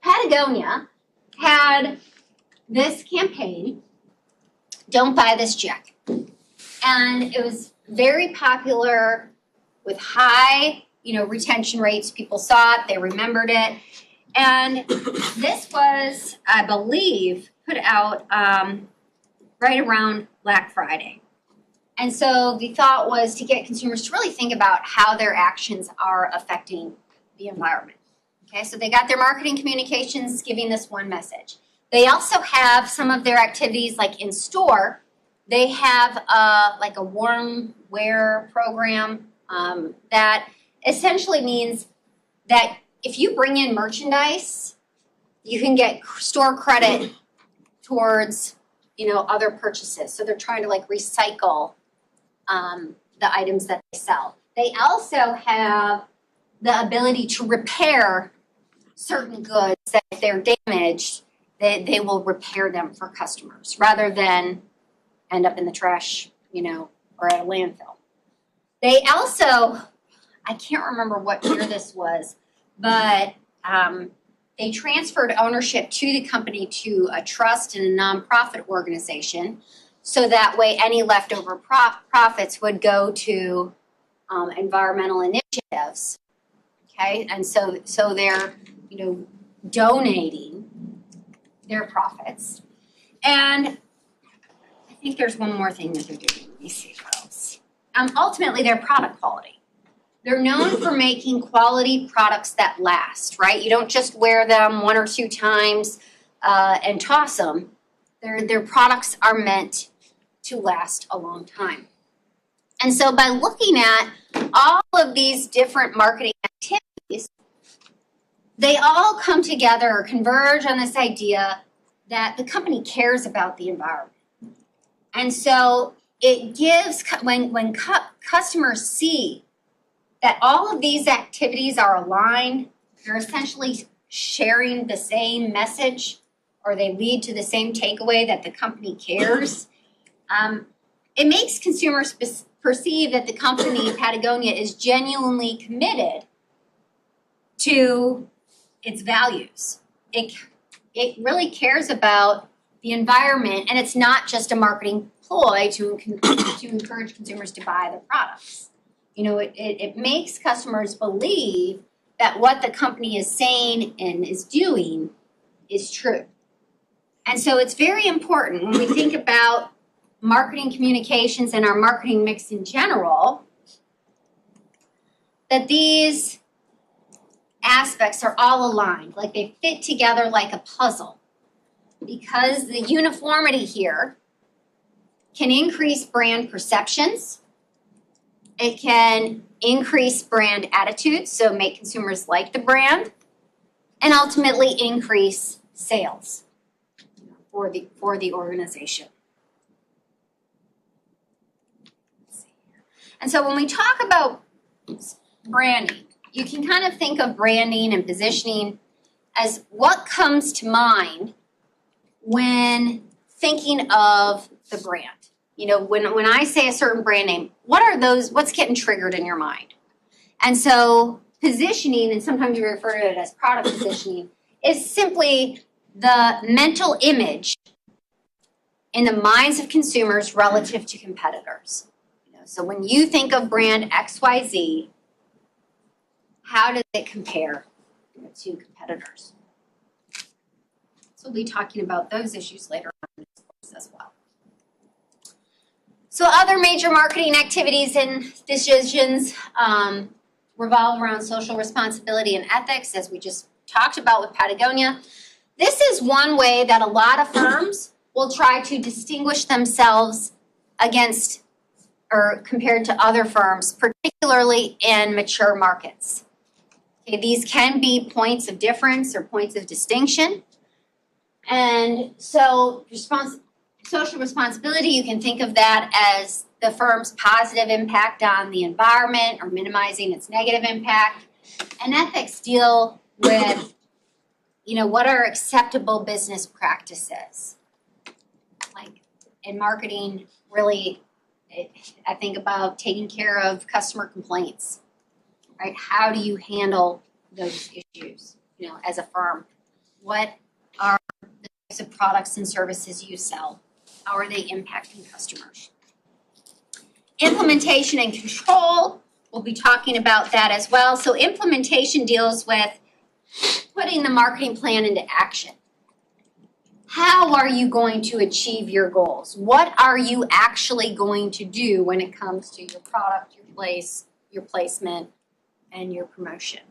Speaker 1: Patagonia had this campaign, don't buy this jacket. And it was very popular with high, retention rates. People saw it, they remembered it. And this was, I believe, put out right around Black Friday. And so the thought was to get consumers to really think about how their actions are affecting the environment. Okay, so they got their marketing communications giving this one message. They also have some of their activities, like in store, they have like a warm wear program that essentially means that if you bring in merchandise, you can get store credit towards, other purchases. So they're trying to like recycle the items that they sell. They also have the ability to repair certain goods that if they're damaged, they will repair them for customers rather than end up in the trash, or at a landfill. They also, I can't remember what year this was, but they transferred ownership to the company to a trust and a nonprofit organization, so that way any leftover profits would go to environmental initiatives. Okay, and so they're donating their profits. And I think there's one more thing that they're doing. Let me see what else. Ultimately, their product quality. They're known for making quality products that last, right? You don't just wear them one or two times and toss them. Their products are meant to last a long time. And so by looking at all of these different marketing activities, they all come together or converge on this idea that the company cares about the environment. And so it gives, when customers see that all of these activities are aligned, they're essentially sharing the same message, or they lead to the same takeaway that the company cares, it makes consumers perceive that the company, Patagonia, is genuinely committed to its values. It really cares about the environment, and it's not just a marketing ploy to encourage consumers to buy the products. It makes customers believe that what the company is saying and is doing is true. And so it's very important when we think about marketing communications and our marketing mix in general, that these aspects are all aligned, like they fit together like a puzzle, because the uniformity here can increase brand perceptions. It can increase brand attitudes, so make consumers like the brand, and ultimately increase sales for the organization. And so when we talk about branding, you can kind of think of branding and positioning as what comes to mind when thinking of the brand. When I say a certain brand name, what's getting triggered in your mind? And so positioning, and sometimes we refer to it as product positioning, is simply the mental image in the minds of consumers relative to competitors. So when you think of brand XYZ, how does it compare to competitors? So we'll be talking about those issues later on in this course as well. So other major marketing activities and decisions revolve around social responsibility and ethics, as we just talked about with Patagonia. This is one way that a lot of firms will try to distinguish themselves against or compared to other firms, particularly in mature markets. Okay, these can be points of difference or points of distinction. And so social responsibility, you can think of that as the firm's positive impact on the environment or minimizing its negative impact. And ethics deal with, what are acceptable business practices? Like in marketing, really, I think about taking care of customer complaints, right? How do you handle those issues, as a firm? What are the types of products and services you sell? How are they impacting customers? Implementation and control, we'll be talking about that as well. So implementation deals with putting the marketing plan into action. How are you going to achieve your goals? What are you actually going to do when it comes to your product, your place, your placement, and your promotion?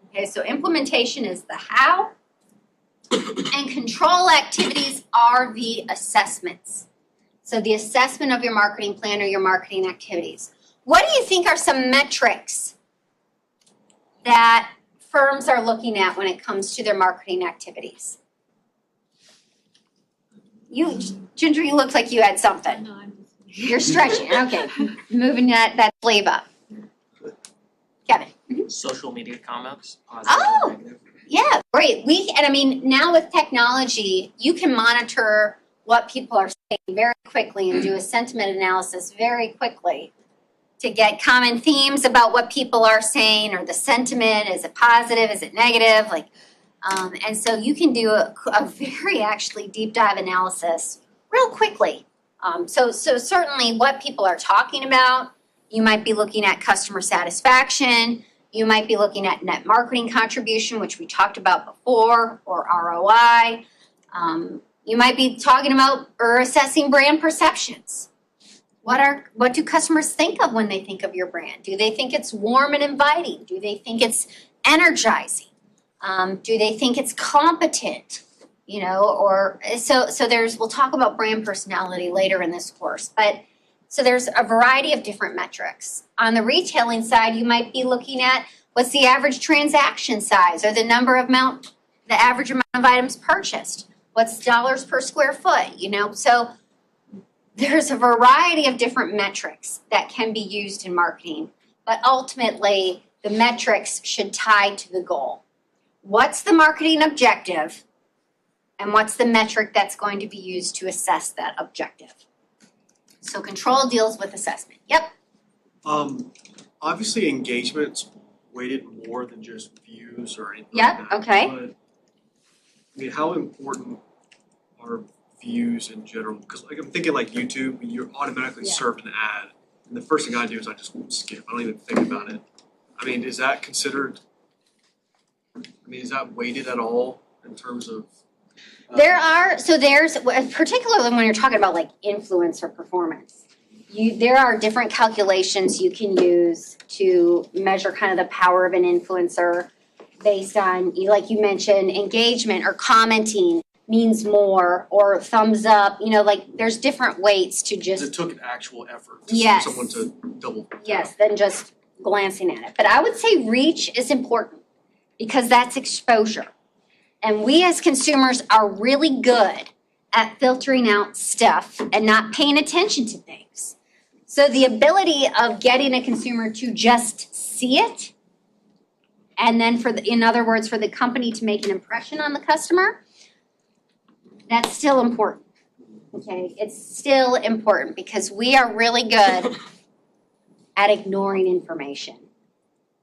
Speaker 1: Okay, so implementation is the how, and control activities are the assessments. So the assessment of your marketing plan or your marketing activities. What do you think are some metrics that firms are looking at when it comes to their marketing activities? Ginger, you looked like you had something.
Speaker 8: No, I'm just.
Speaker 1: You're stretching. Okay, moving that sleeve up. Kevin.
Speaker 6: Social media comments, positive
Speaker 1: Oh!
Speaker 6: and negative.
Speaker 1: Yeah, great. Now with technology, you can monitor what people are saying very quickly and do a sentiment analysis very quickly to get common themes about what people are saying or the sentiment. Is it positive? Is it negative? And so you can do a very actually deep dive analysis real quickly. So certainly what people are talking about, you might be looking at customer satisfaction, you might be looking at net marketing contribution, which we talked about before, or ROI. You might be talking about or assessing brand perceptions. What do customers think of when they think of your brand? Do they think it's warm and inviting? Do they think it's energizing? Do they think it's competent? We'll talk about brand personality later in this course, but so there's a variety of different metrics. On the retailing side, you might be looking at what's the average transaction size or the average amount of items purchased. What's dollars per square foot, So there's a variety of different metrics that can be used in marketing, but ultimately the metrics should tie to the goal. What's the marketing objective, and what's the metric that's going to be used to assess that objective? So control deals with assessment. Yep.
Speaker 2: Obviously engagement's weighted more than just views or anything
Speaker 1: Yep,
Speaker 2: like that.
Speaker 1: okay.
Speaker 2: But how important are views in general? Because I'm thinking like YouTube, you're automatically
Speaker 1: Yeah.
Speaker 2: served an ad, and the first thing I do is I just skip. I don't even think about it. Is that considered? Is that weighted at all in terms of?
Speaker 1: There's particularly when you're talking about like influencer performance, there are different calculations you can use to measure kind of the power of an influencer based on, like you mentioned, engagement or commenting means more, or thumbs up, there's different weights to just.
Speaker 2: It took an actual effort to
Speaker 1: Yes.
Speaker 2: someone to double.
Speaker 1: Yes, than just glancing at it. But I would say reach is important because that's exposure. And we as consumers are really good at filtering out stuff and not paying attention to things. So the ability of getting a consumer to just see it, and then in other words, for the company to make an impression on the customer, that's still important. Okay, it's still important because we are really good at ignoring information.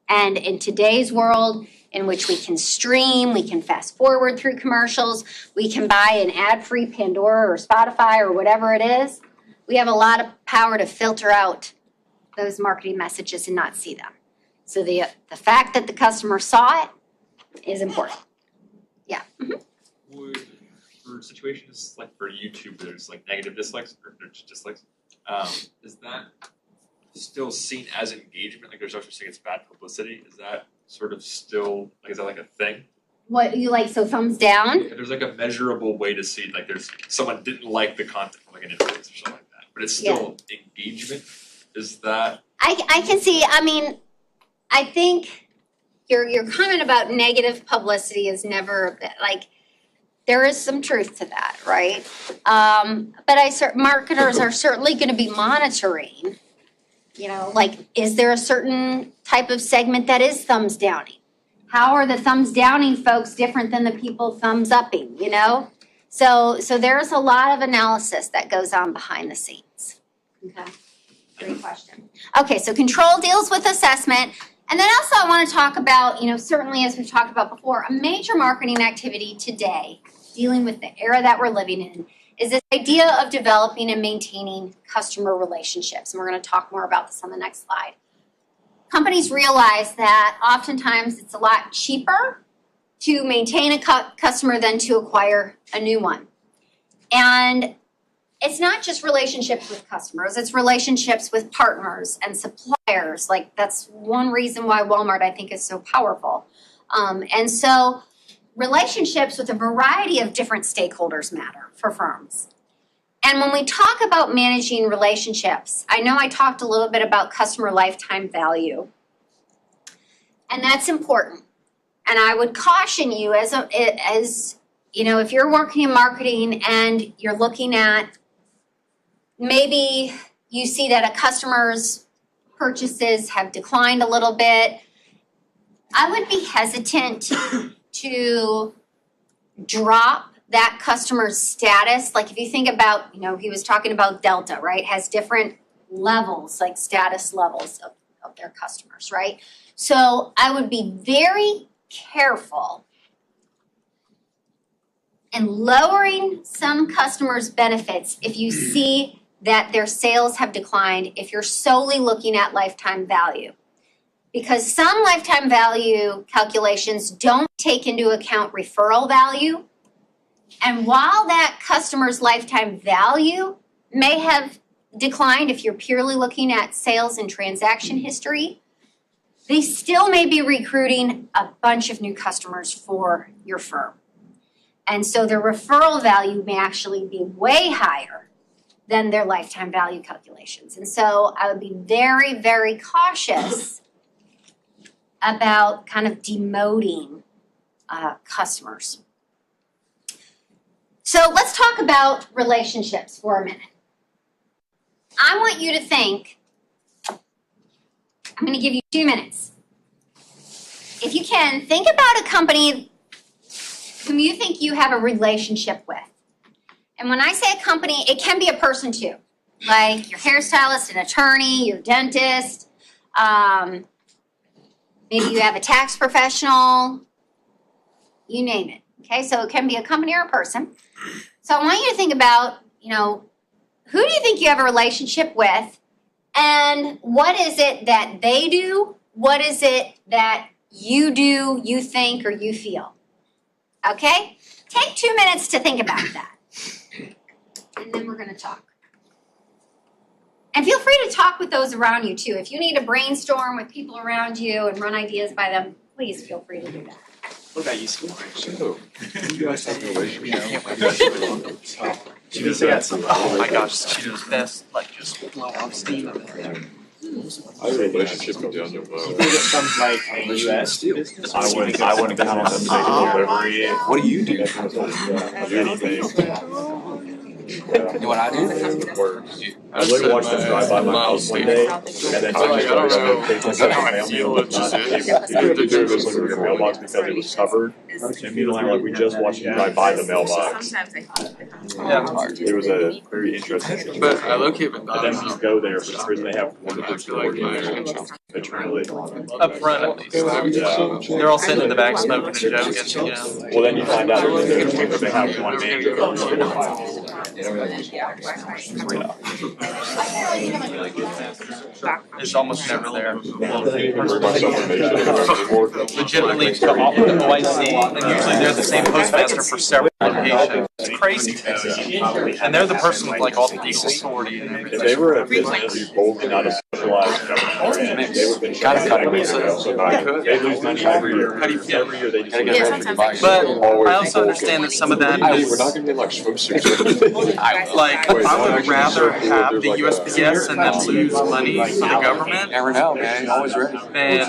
Speaker 1: And in today's world, in which we can stream, we can fast forward through commercials, we can buy an ad-free Pandora or Spotify or whatever it is, we have a lot of power to filter out those marketing messages and not see them. So the fact that the customer saw it is important. Yeah. Mm-hmm.
Speaker 7: Would, for situations like for YouTube, there's like negative dislikes or there's dislikes, is that still seen as engagement? Like there's also saying it's bad publicity. Is that sort of still, is that like a thing?
Speaker 1: What you like, so thumbs down?
Speaker 7: If there's like a measurable way to see, like there's someone didn't like the content from like an influencer or something like that, but it's still engagement. Is that
Speaker 1: I can see, I mean, I think your comment about negative publicity is never a bit, like, there is some truth to that, right? But marketers are certainly gonna be monitoring, you know, like, is there a certain type of segment that is thumbs downing? How are the thumbs downing folks different than the people thumbs upping, you know? So there's a lot of analysis that goes on behind the scenes. Okay, great question. Okay, so control deals with assessment. And then also I want to talk about, you know, certainly as we've talked about before, a major marketing activity today, dealing with the era that we're living in, is this idea of developing and maintaining customer relationships. And we're going to talk more about this on the next slide. Companies realize that oftentimes it's a lot cheaper to maintain a customer than to acquire a new one. And it's not just relationships with customers, it's relationships with partners and suppliers. Like, that's one reason why Walmart, I think, is so powerful. And so relationships with a variety of different stakeholders matter for firms. And when we talk about managing relationships, I know I talked a little bit about customer lifetime value, and that's important. And I would caution you as you know, if you're working in marketing and you're looking at, maybe you see that a customer's purchases have declined a little bit, I would be hesitant to drop that customer's status. Like, if you think about, you know, he was talking about Delta, right? Has different levels, like status levels of their customers, right? So I would be very careful in lowering some customers' benefits if you see that their sales have declined, if you're solely looking at lifetime value. Because some lifetime value calculations don't take into account referral value. And while that customer's lifetime value may have declined if you're purely looking at sales and transaction history, they still may be recruiting a bunch of new customers for your firm. And so their referral value may actually be way higher than their lifetime value calculations. And so I would be very, very cautious about kind of demoting customers. So let's talk about relationships for a minute. I want you to think, I'm going to give you 2 minutes. If you can, think about a company whom you think you have a relationship with. And when I say a company, it can be a person too, like your hairstylist, an attorney, your dentist, maybe you have a tax professional, you name it. Okay, so it can be a company or a person. So I want you to think about, you know, who do you think you have a relationship with, and what is it that they do? What is it that you do, you think, or you feel? Okay? Take 2 minutes to think about that. And then we're going to talk. And feel free to talk with those around you too. If you need to brainstorm with people around you and run ideas by them, please feel free to do that.
Speaker 5: What about you, Steve?
Speaker 8: So, you guys have a relationship.
Speaker 5: She does that. Oh my gosh, she does best, like just blow off steam.
Speaker 8: I have a relationship with the other
Speaker 9: Some like a US business, I wouldn't count on them to make a delivery.
Speaker 8: What do you do?
Speaker 9: Of anything.
Speaker 8: What I do?
Speaker 9: I literally watched them drive by my house one day, and then took me to take this mail. Your mailbox because it was covered. And me and I were like, we just watched them drive by the mailbox. It was a very interesting.
Speaker 8: But I locate
Speaker 9: And then when you go there, for some reason they have wonderful storage. Eternally.
Speaker 5: Up front, at least.
Speaker 9: Yeah.
Speaker 5: They're all sitting in the back smoking and joking, you know.
Speaker 9: Well, then you find out that they have one manager for 4 or 5 people.
Speaker 5: It's almost never there.
Speaker 8: Legitimately,
Speaker 5: Legitimately, to all the OIC, like usually they're the same postmaster for several locations. crazy. And they're the person with like all the legal authority and everything.
Speaker 9: If they were a business bold not a specialized government, they would have been
Speaker 5: Gotta cut it.
Speaker 9: years ago. So they lose money every year.
Speaker 5: How do you feel?
Speaker 9: Every year they just
Speaker 8: Gotta
Speaker 9: lose
Speaker 8: get
Speaker 9: money.
Speaker 8: ready to buy.
Speaker 5: But
Speaker 9: Always
Speaker 5: I also
Speaker 9: bulk.
Speaker 5: understand that some of that
Speaker 8: We're
Speaker 5: is,
Speaker 8: not gonna be like swimsuits.
Speaker 5: like, I would rather have the USPS and then lose money for the government
Speaker 8: Never know, man. Always ready.
Speaker 5: than,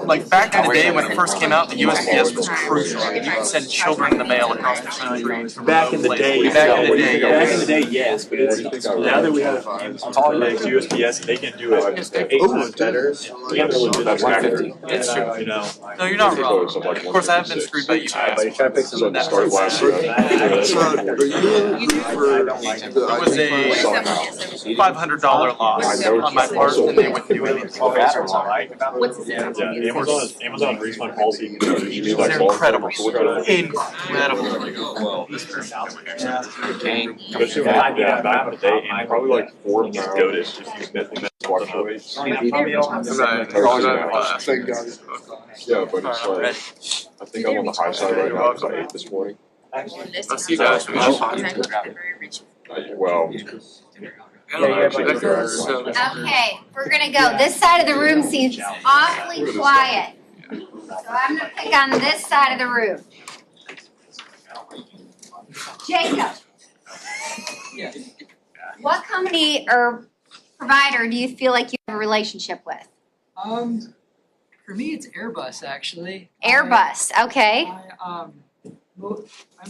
Speaker 5: like, back in the day when it first came out, the USPS was crucial. You could send children in the mail across the country.
Speaker 9: Back in the day,
Speaker 5: Back in the day,
Speaker 9: back in
Speaker 5: yes.
Speaker 9: the day, yes, but it's now that we have next USPS, they can do it 8 times better. We have a legit
Speaker 8: 150.
Speaker 5: It's true.
Speaker 9: you know.
Speaker 5: No, you're not wrong. Of course, I have been screwed by UPS.
Speaker 9: So it started last year.
Speaker 5: It was a $500 loss on my part, and they wouldn't do anything about it.
Speaker 9: Yeah, Amazon refund policy.
Speaker 5: They're incredible. Incredible.
Speaker 9: Especially back in the day, and probably like Ford was goated if you met waterways.
Speaker 8: Yeah, but it's like, I think I'm on the high side right now because I ate this morning.
Speaker 5: I'll see you guys.
Speaker 8: Well.
Speaker 1: Okay, we're gonna go. This side of the room seems awfully quiet. So I'm gonna pick on this side of the room. Jacob. What company or provider do you feel like you have a relationship with?
Speaker 10: For me, it's Airbus actually.
Speaker 1: Airbus, okay.
Speaker 10: I'm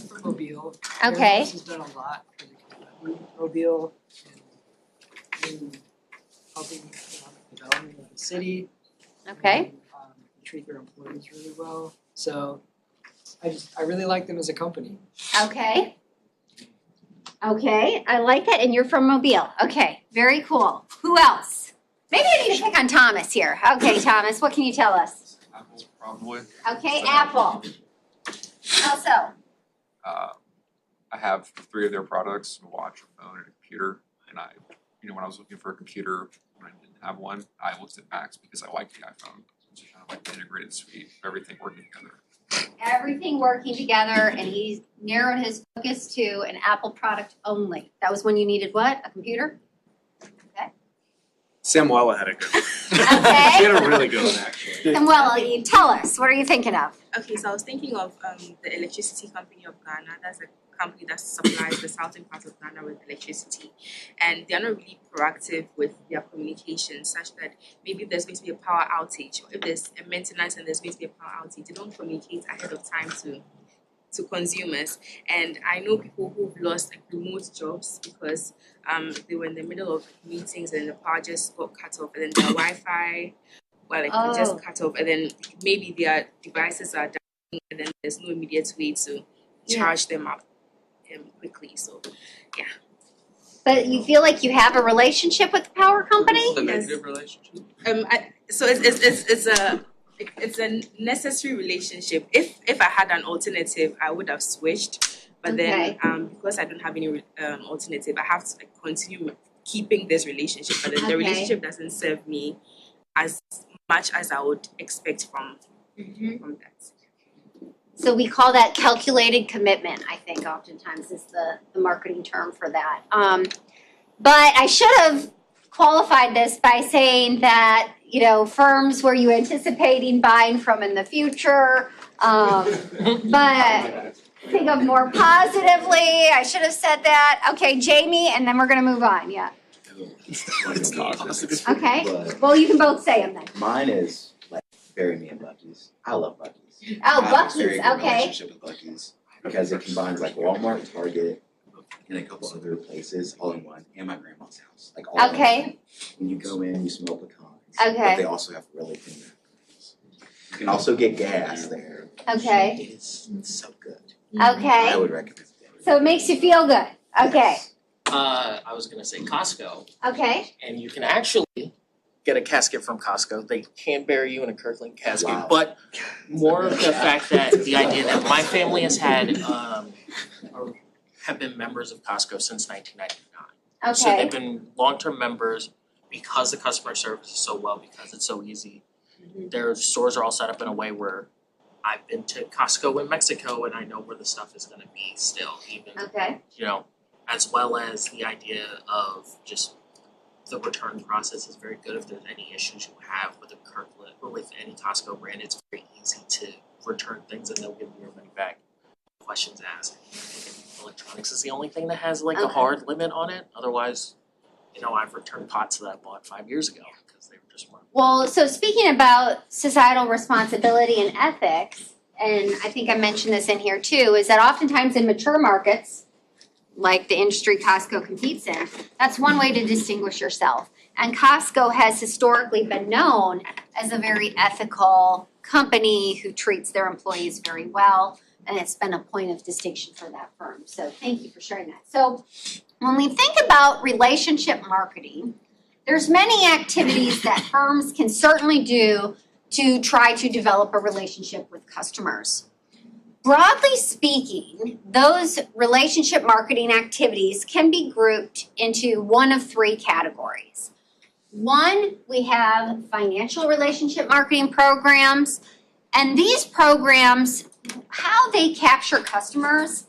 Speaker 10: from Mobile.
Speaker 1: Okay.
Speaker 10: Airbus has done a lot for the community, Mobile, in helping economic development of the city.
Speaker 1: Okay.
Speaker 10: And, they treat their employees really well. So I really like them as a company.
Speaker 1: Okay. Okay, I like that, and you're from Mobile. Okay, very cool. Who else? Maybe I need to pick on Thomas here. Okay, Thomas, what can you tell us?
Speaker 5: Apple, probably.
Speaker 1: Okay, Apple. Also,
Speaker 8: I have 3 of their products: a watch, a phone, and a computer. And when I was looking for a computer, when I didn't have one, I looked at Macs because I liked the iPhone. It's kind of like the integrated suite, everything working together.
Speaker 1: everything working together, and he's narrowed his focus to an Apple product only. That was when you needed what? A computer?
Speaker 3: Samuela had a good one. She
Speaker 1: Okay.
Speaker 3: had a really good one, actually.
Speaker 1: And well, you tell us, what are you thinking of?
Speaker 11: Okay, so I was thinking of the electricity company of Ghana. That's a company that supplies the southern part of Ghana with electricity. And they're not really proactive with their communication, such that maybe if there's going to be a power outage, or if there's a maintenance and there's going to be a power outage, they don't communicate ahead of time to consumers. And I know people who've lost remote jobs because they were in the middle of meetings and the power just got cut off, and then their Wi-Fi, it just cut off, and then maybe their devices are dying, and then there's no immediate way to charge them up quickly. So, yeah.
Speaker 1: But you feel like you have a relationship with the power company?
Speaker 5: The negative relationship.
Speaker 11: So it's a necessary relationship. If I had an alternative, I would have switched. But then because I don't have any alternative, I have to continue keeping this relationship. But then the relationship doesn't serve me as much as I would expect from that.
Speaker 1: So we call that calculated commitment, I think oftentimes is the marketing term for that. But I should have qualified this by saying that, firms were you anticipating buying from in the future? But think of more positively. I should have said that. Okay, Jamie, and then we're going to move on. Yeah. Okay. Well, you can both say them then.
Speaker 4: Mine is like Bury Me at Buc-ee's. I love Buc-ee's.
Speaker 1: Oh,
Speaker 4: I have a
Speaker 1: Buc-ee's,
Speaker 4: very good
Speaker 1: okay.
Speaker 4: relationship with Buc-ee's because it combines like Walmart, Target, and a couple other places all in one, and my grandma's house. Like all in one. When you go in, you smell pecans.
Speaker 1: Okay.
Speaker 4: But they also have really clean macarons. You can also get gas there.
Speaker 1: Okay.
Speaker 4: It's so good.
Speaker 1: Okay.
Speaker 4: I would recommend it.
Speaker 1: So it makes you feel good. Okay.
Speaker 6: I was gonna say Costco,
Speaker 1: Okay.
Speaker 6: and you can actually get a casket from Costco. They can bury you in a Kirkland casket,
Speaker 4: Wow.
Speaker 6: but more of the fact that the idea that my family has had, or have been members of Costco since 1999. So
Speaker 1: Okay.
Speaker 6: they've been long-term members because the customer service is so well, because it's so easy. Their stores are all set up in a way where I've been to Costco in Mexico and I know where the stuff is gonna be still, even,
Speaker 1: Okay.
Speaker 6: you know, as well as the idea of just the return process is very good. If there's any issues you have with a Kirkland or with any Costco brand, it's very easy to return things and they'll give you your money back. Questions asked. Electronics is the only thing that has like a
Speaker 1: Okay.
Speaker 6: hard limit on it. Otherwise, you know, I've returned pots that I bought 5 years ago because they were just weren't.
Speaker 1: Well, so speaking about societal responsibility and ethics, and I think I mentioned this in here too, is that oftentimes in mature markets, like the industry Costco competes in, that's one way to distinguish yourself. And Costco has historically been known as a very ethical company who treats their employees very well, and it's been a point of distinction for that firm. So thank you for sharing that. So when we think about relationship marketing, there's many activities that firms can certainly do to try to develop a relationship with customers. Broadly speaking, those relationship marketing activities can be grouped into one of three categories. One, we have financial relationship marketing programs, and these programs, how they capture customers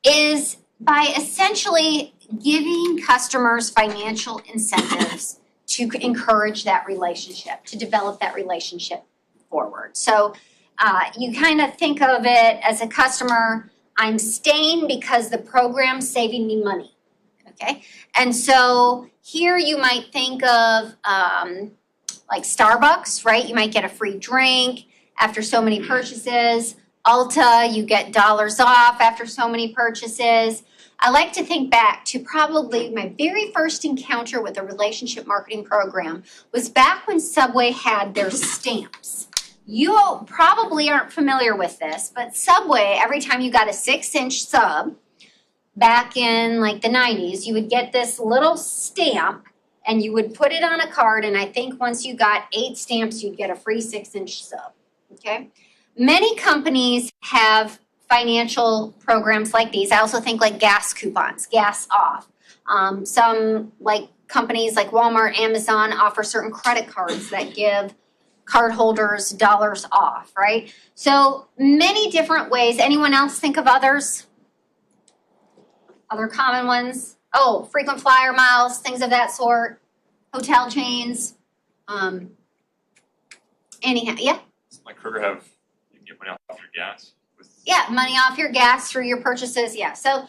Speaker 1: is by essentially giving customers financial incentives to encourage that relationship, to develop that relationship forward. So you kind of think of it as a customer, I'm staying because the program's saving me money, okay? And so here you might think of like Starbucks, right? You might get a free drink after so many purchases. Ulta, you get dollars off after so many purchases. I like to think back to probably my very first encounter with a relationship marketing program was back when Subway had their stamps. You probably aren't familiar with this, but Subway, every time you got a 6-inch sub, back in like the 90s, you would get this little stamp and you would put it on a card, and I think once you got 8 stamps, you'd get a free 6-inch sub, okay? Many companies have financial programs like these. I also think like gas coupons, gas off. Some like companies like Walmart, Amazon offer certain credit cards that give cardholders dollars off, right? So many different ways. Anyone else think of others? Other common ones? Oh, frequent flyer miles, things of that sort, hotel chains. Anyhow, yeah?
Speaker 7: Does like Kroger have, you can get money off your gas?
Speaker 1: Yeah, money off your gas through your purchases, yeah. So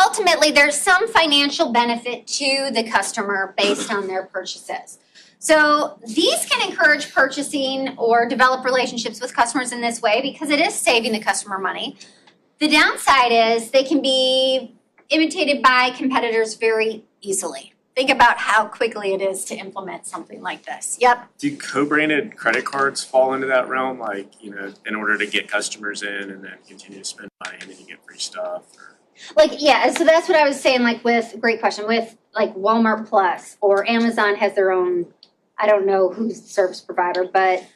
Speaker 1: ultimately, there's some financial benefit to the customer based on their purchases. So these can encourage purchasing or develop relationships with customers in this way because it is saving the customer money. The downside is they can be imitated by competitors very easily. Think about how quickly it is to implement something like this. Yep.
Speaker 3: Do co-branded credit cards fall into that realm? Like, you know, in order to get customers in and then continue to spend money and then you get free stuff? Or...
Speaker 1: Like, yeah, so that's what I was saying, like with, great question, with like Walmart Plus or Amazon has their own, I don't know who's the service provider, but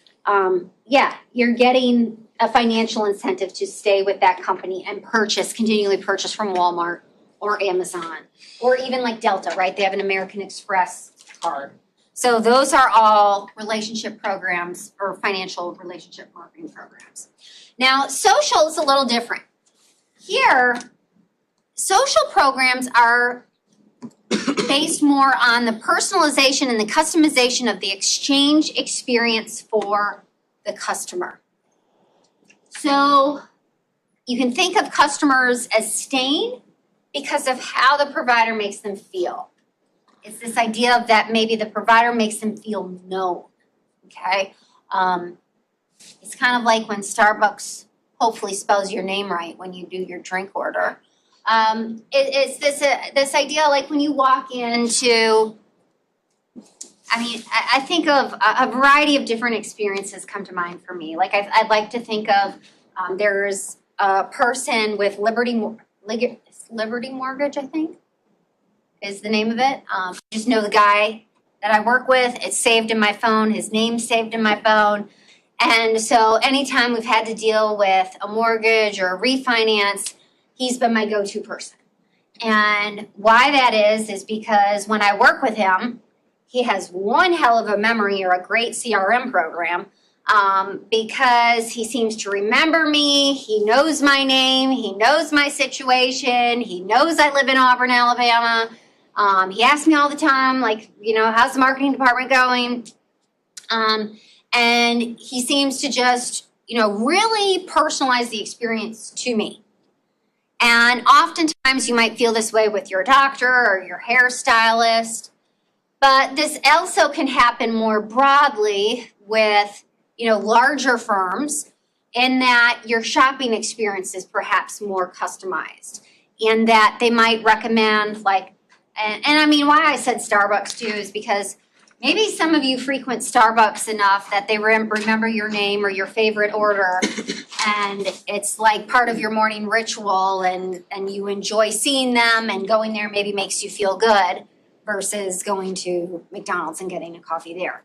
Speaker 1: yeah, you're getting a financial incentive to stay with that company and continually purchase from Walmart or Amazon, or even like Delta, right? They have an American Express card. So those are all relationship programs or financial relationship marketing programs. Now, social is a little different. Here, social programs are based more on the personalization and the customization of the exchange experience for the customer. So you can think of customers as staying because of how the provider makes them feel. It's this idea of that maybe the provider makes them feel known, okay? It's kind of like when Starbucks hopefully spells your name right when you do your drink order. It's this idea like when you walk into, I think of a variety of different experiences come to mind for me. Like I'd like to think of, there's a person with Liberty Mortgage, I think, is the name of it. I just know the guy that I work with. It's saved in my phone. His name's saved in my phone. And so anytime we've had to deal with a mortgage or a refinance, he's been my go-to person. And why that is because when I work with him, he has one hell of a memory or a great CRM program. because he seems to remember me. He knows my name. He knows my situation. He knows I live in Auburn, Alabama. He asks me all the time, like, you know, how's the marketing department going? And he seems to just, you know, really personalize the experience to me. And oftentimes you might feel this way with your doctor or your hairstylist, but this also can happen more broadly with, you know, larger firms, in that your shopping experience is perhaps more customized, and that they might recommend, like, and I mean, why I said Starbucks too is because maybe some of you frequent Starbucks enough that they remember your name or your favorite order, and it's like part of your morning ritual, and you enjoy seeing them, and going there maybe makes you feel good versus going to McDonald's and getting a coffee there.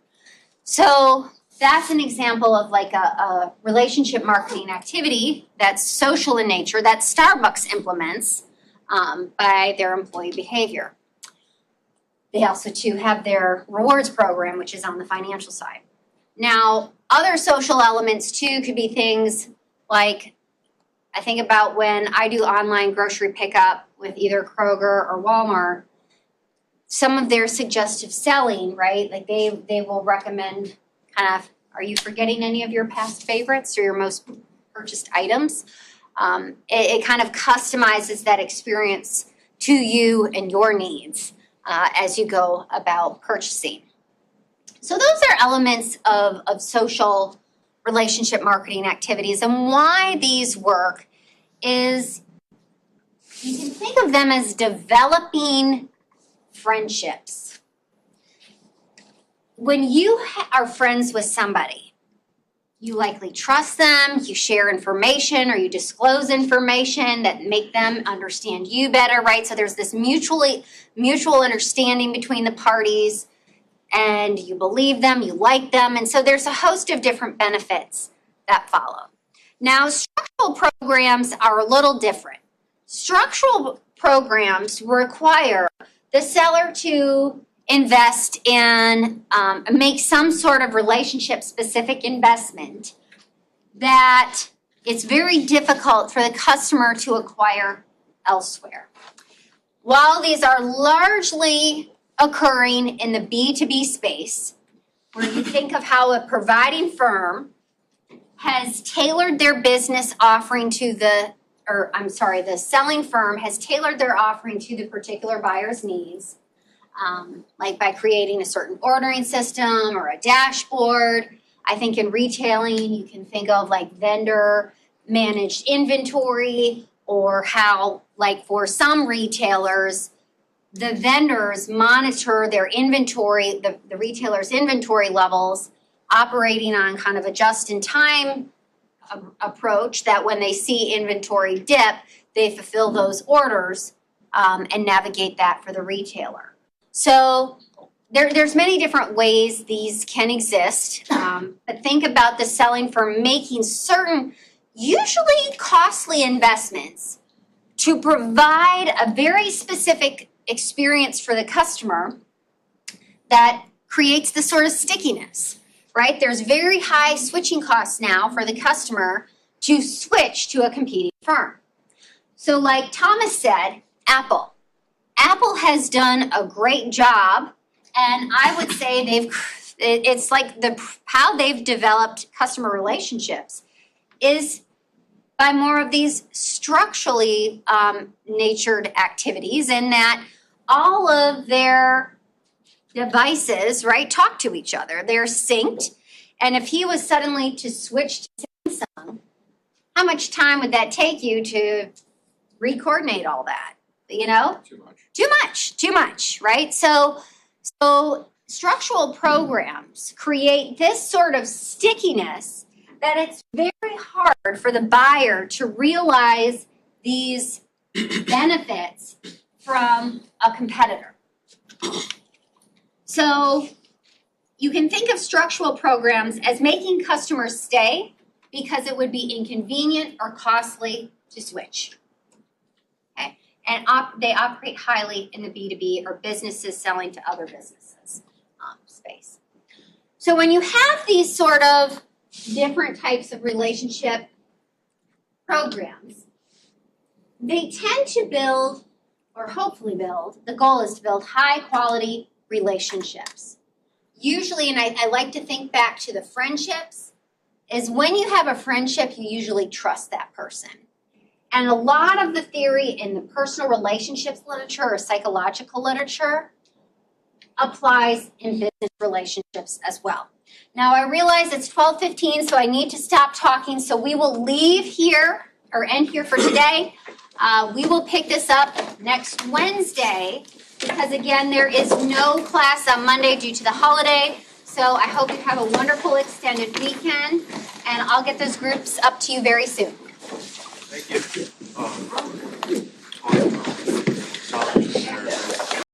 Speaker 1: So that's an example of like a relationship marketing activity that's social in nature that Starbucks implements by their employee behavior. They also too have their rewards program, which is on the financial side. Now, other social elements too could be things like, I think about when I do online grocery pickup with either Kroger or Walmart, some of their suggestive selling, right? Like they will recommend kind of, are you forgetting any of your past favorites or your most purchased items? It kind of customizes that experience to you and your needs as you go about purchasing. So those are elements of social relationship marketing activities, and why these work is you can think of them as developing friendships. When you are friends with somebody, you likely trust them, you share information, or you disclose information that make them understand you better, right? So there's this mutual understanding between the parties, and you believe them, you like them, and so there's a host of different benefits that follow. Now, structural programs are a little different. Structural programs require the seller to invest in, make some sort of relationship-specific investment that it's very difficult for the customer to acquire elsewhere. While these are largely occurring in the B2B space, where you think of how a providing firm has tailored their business offering to the selling firm has tailored their offering to the particular buyer's needs, like by creating a certain ordering system or a dashboard. I think in retailing, you can think of like vendor managed inventory, or how, like for some retailers, the vendors monitor their inventory, the retailer's inventory levels, operating on kind of a just-in-time approach, that when they see inventory dip, they fulfill those orders and navigate that for the retailer. So there's many different ways these can exist, but think about the selling firm making certain, usually costly investments to provide a very specific experience for the customer that creates the sort of stickiness, right? There's very high switching costs now for the customer to switch to a competing firm. So like Thomas said, Apple has done a great job, and I would say it's like how they've developed customer relationships is by more of these structurally natured activities, in that all of their devices, right, talk to each other. They're synced. And if he was suddenly to switch to Samsung, how much time would that take you to re-coordinate all that? You know? Too much, right? So structural programs create this sort of stickiness that it's very hard for the buyer to realize these benefits from a competitor. So you can think of structural programs as making customers stay because it would be inconvenient or costly to switch. Okay? And they operate highly in the B2B, or businesses selling to other businesses space. So when you have these sort of different types of relationship programs, they tend to build, or hopefully build, the goal is to build high quality relationships. Usually, and I like to think back to the friendships, is when you have a friendship, you usually trust that person. And a lot of the theory in the personal relationships literature or psychological literature applies in business relationships as well. Now I realize it's 12:15, so I need to stop talking, so we will leave here or end here for today. We will pick this up next Wednesday because again, there is no class on Monday due to the holiday. So I hope you have a wonderful extended weekend and I'll get those groups up to you very soon.
Speaker 2: Thank you.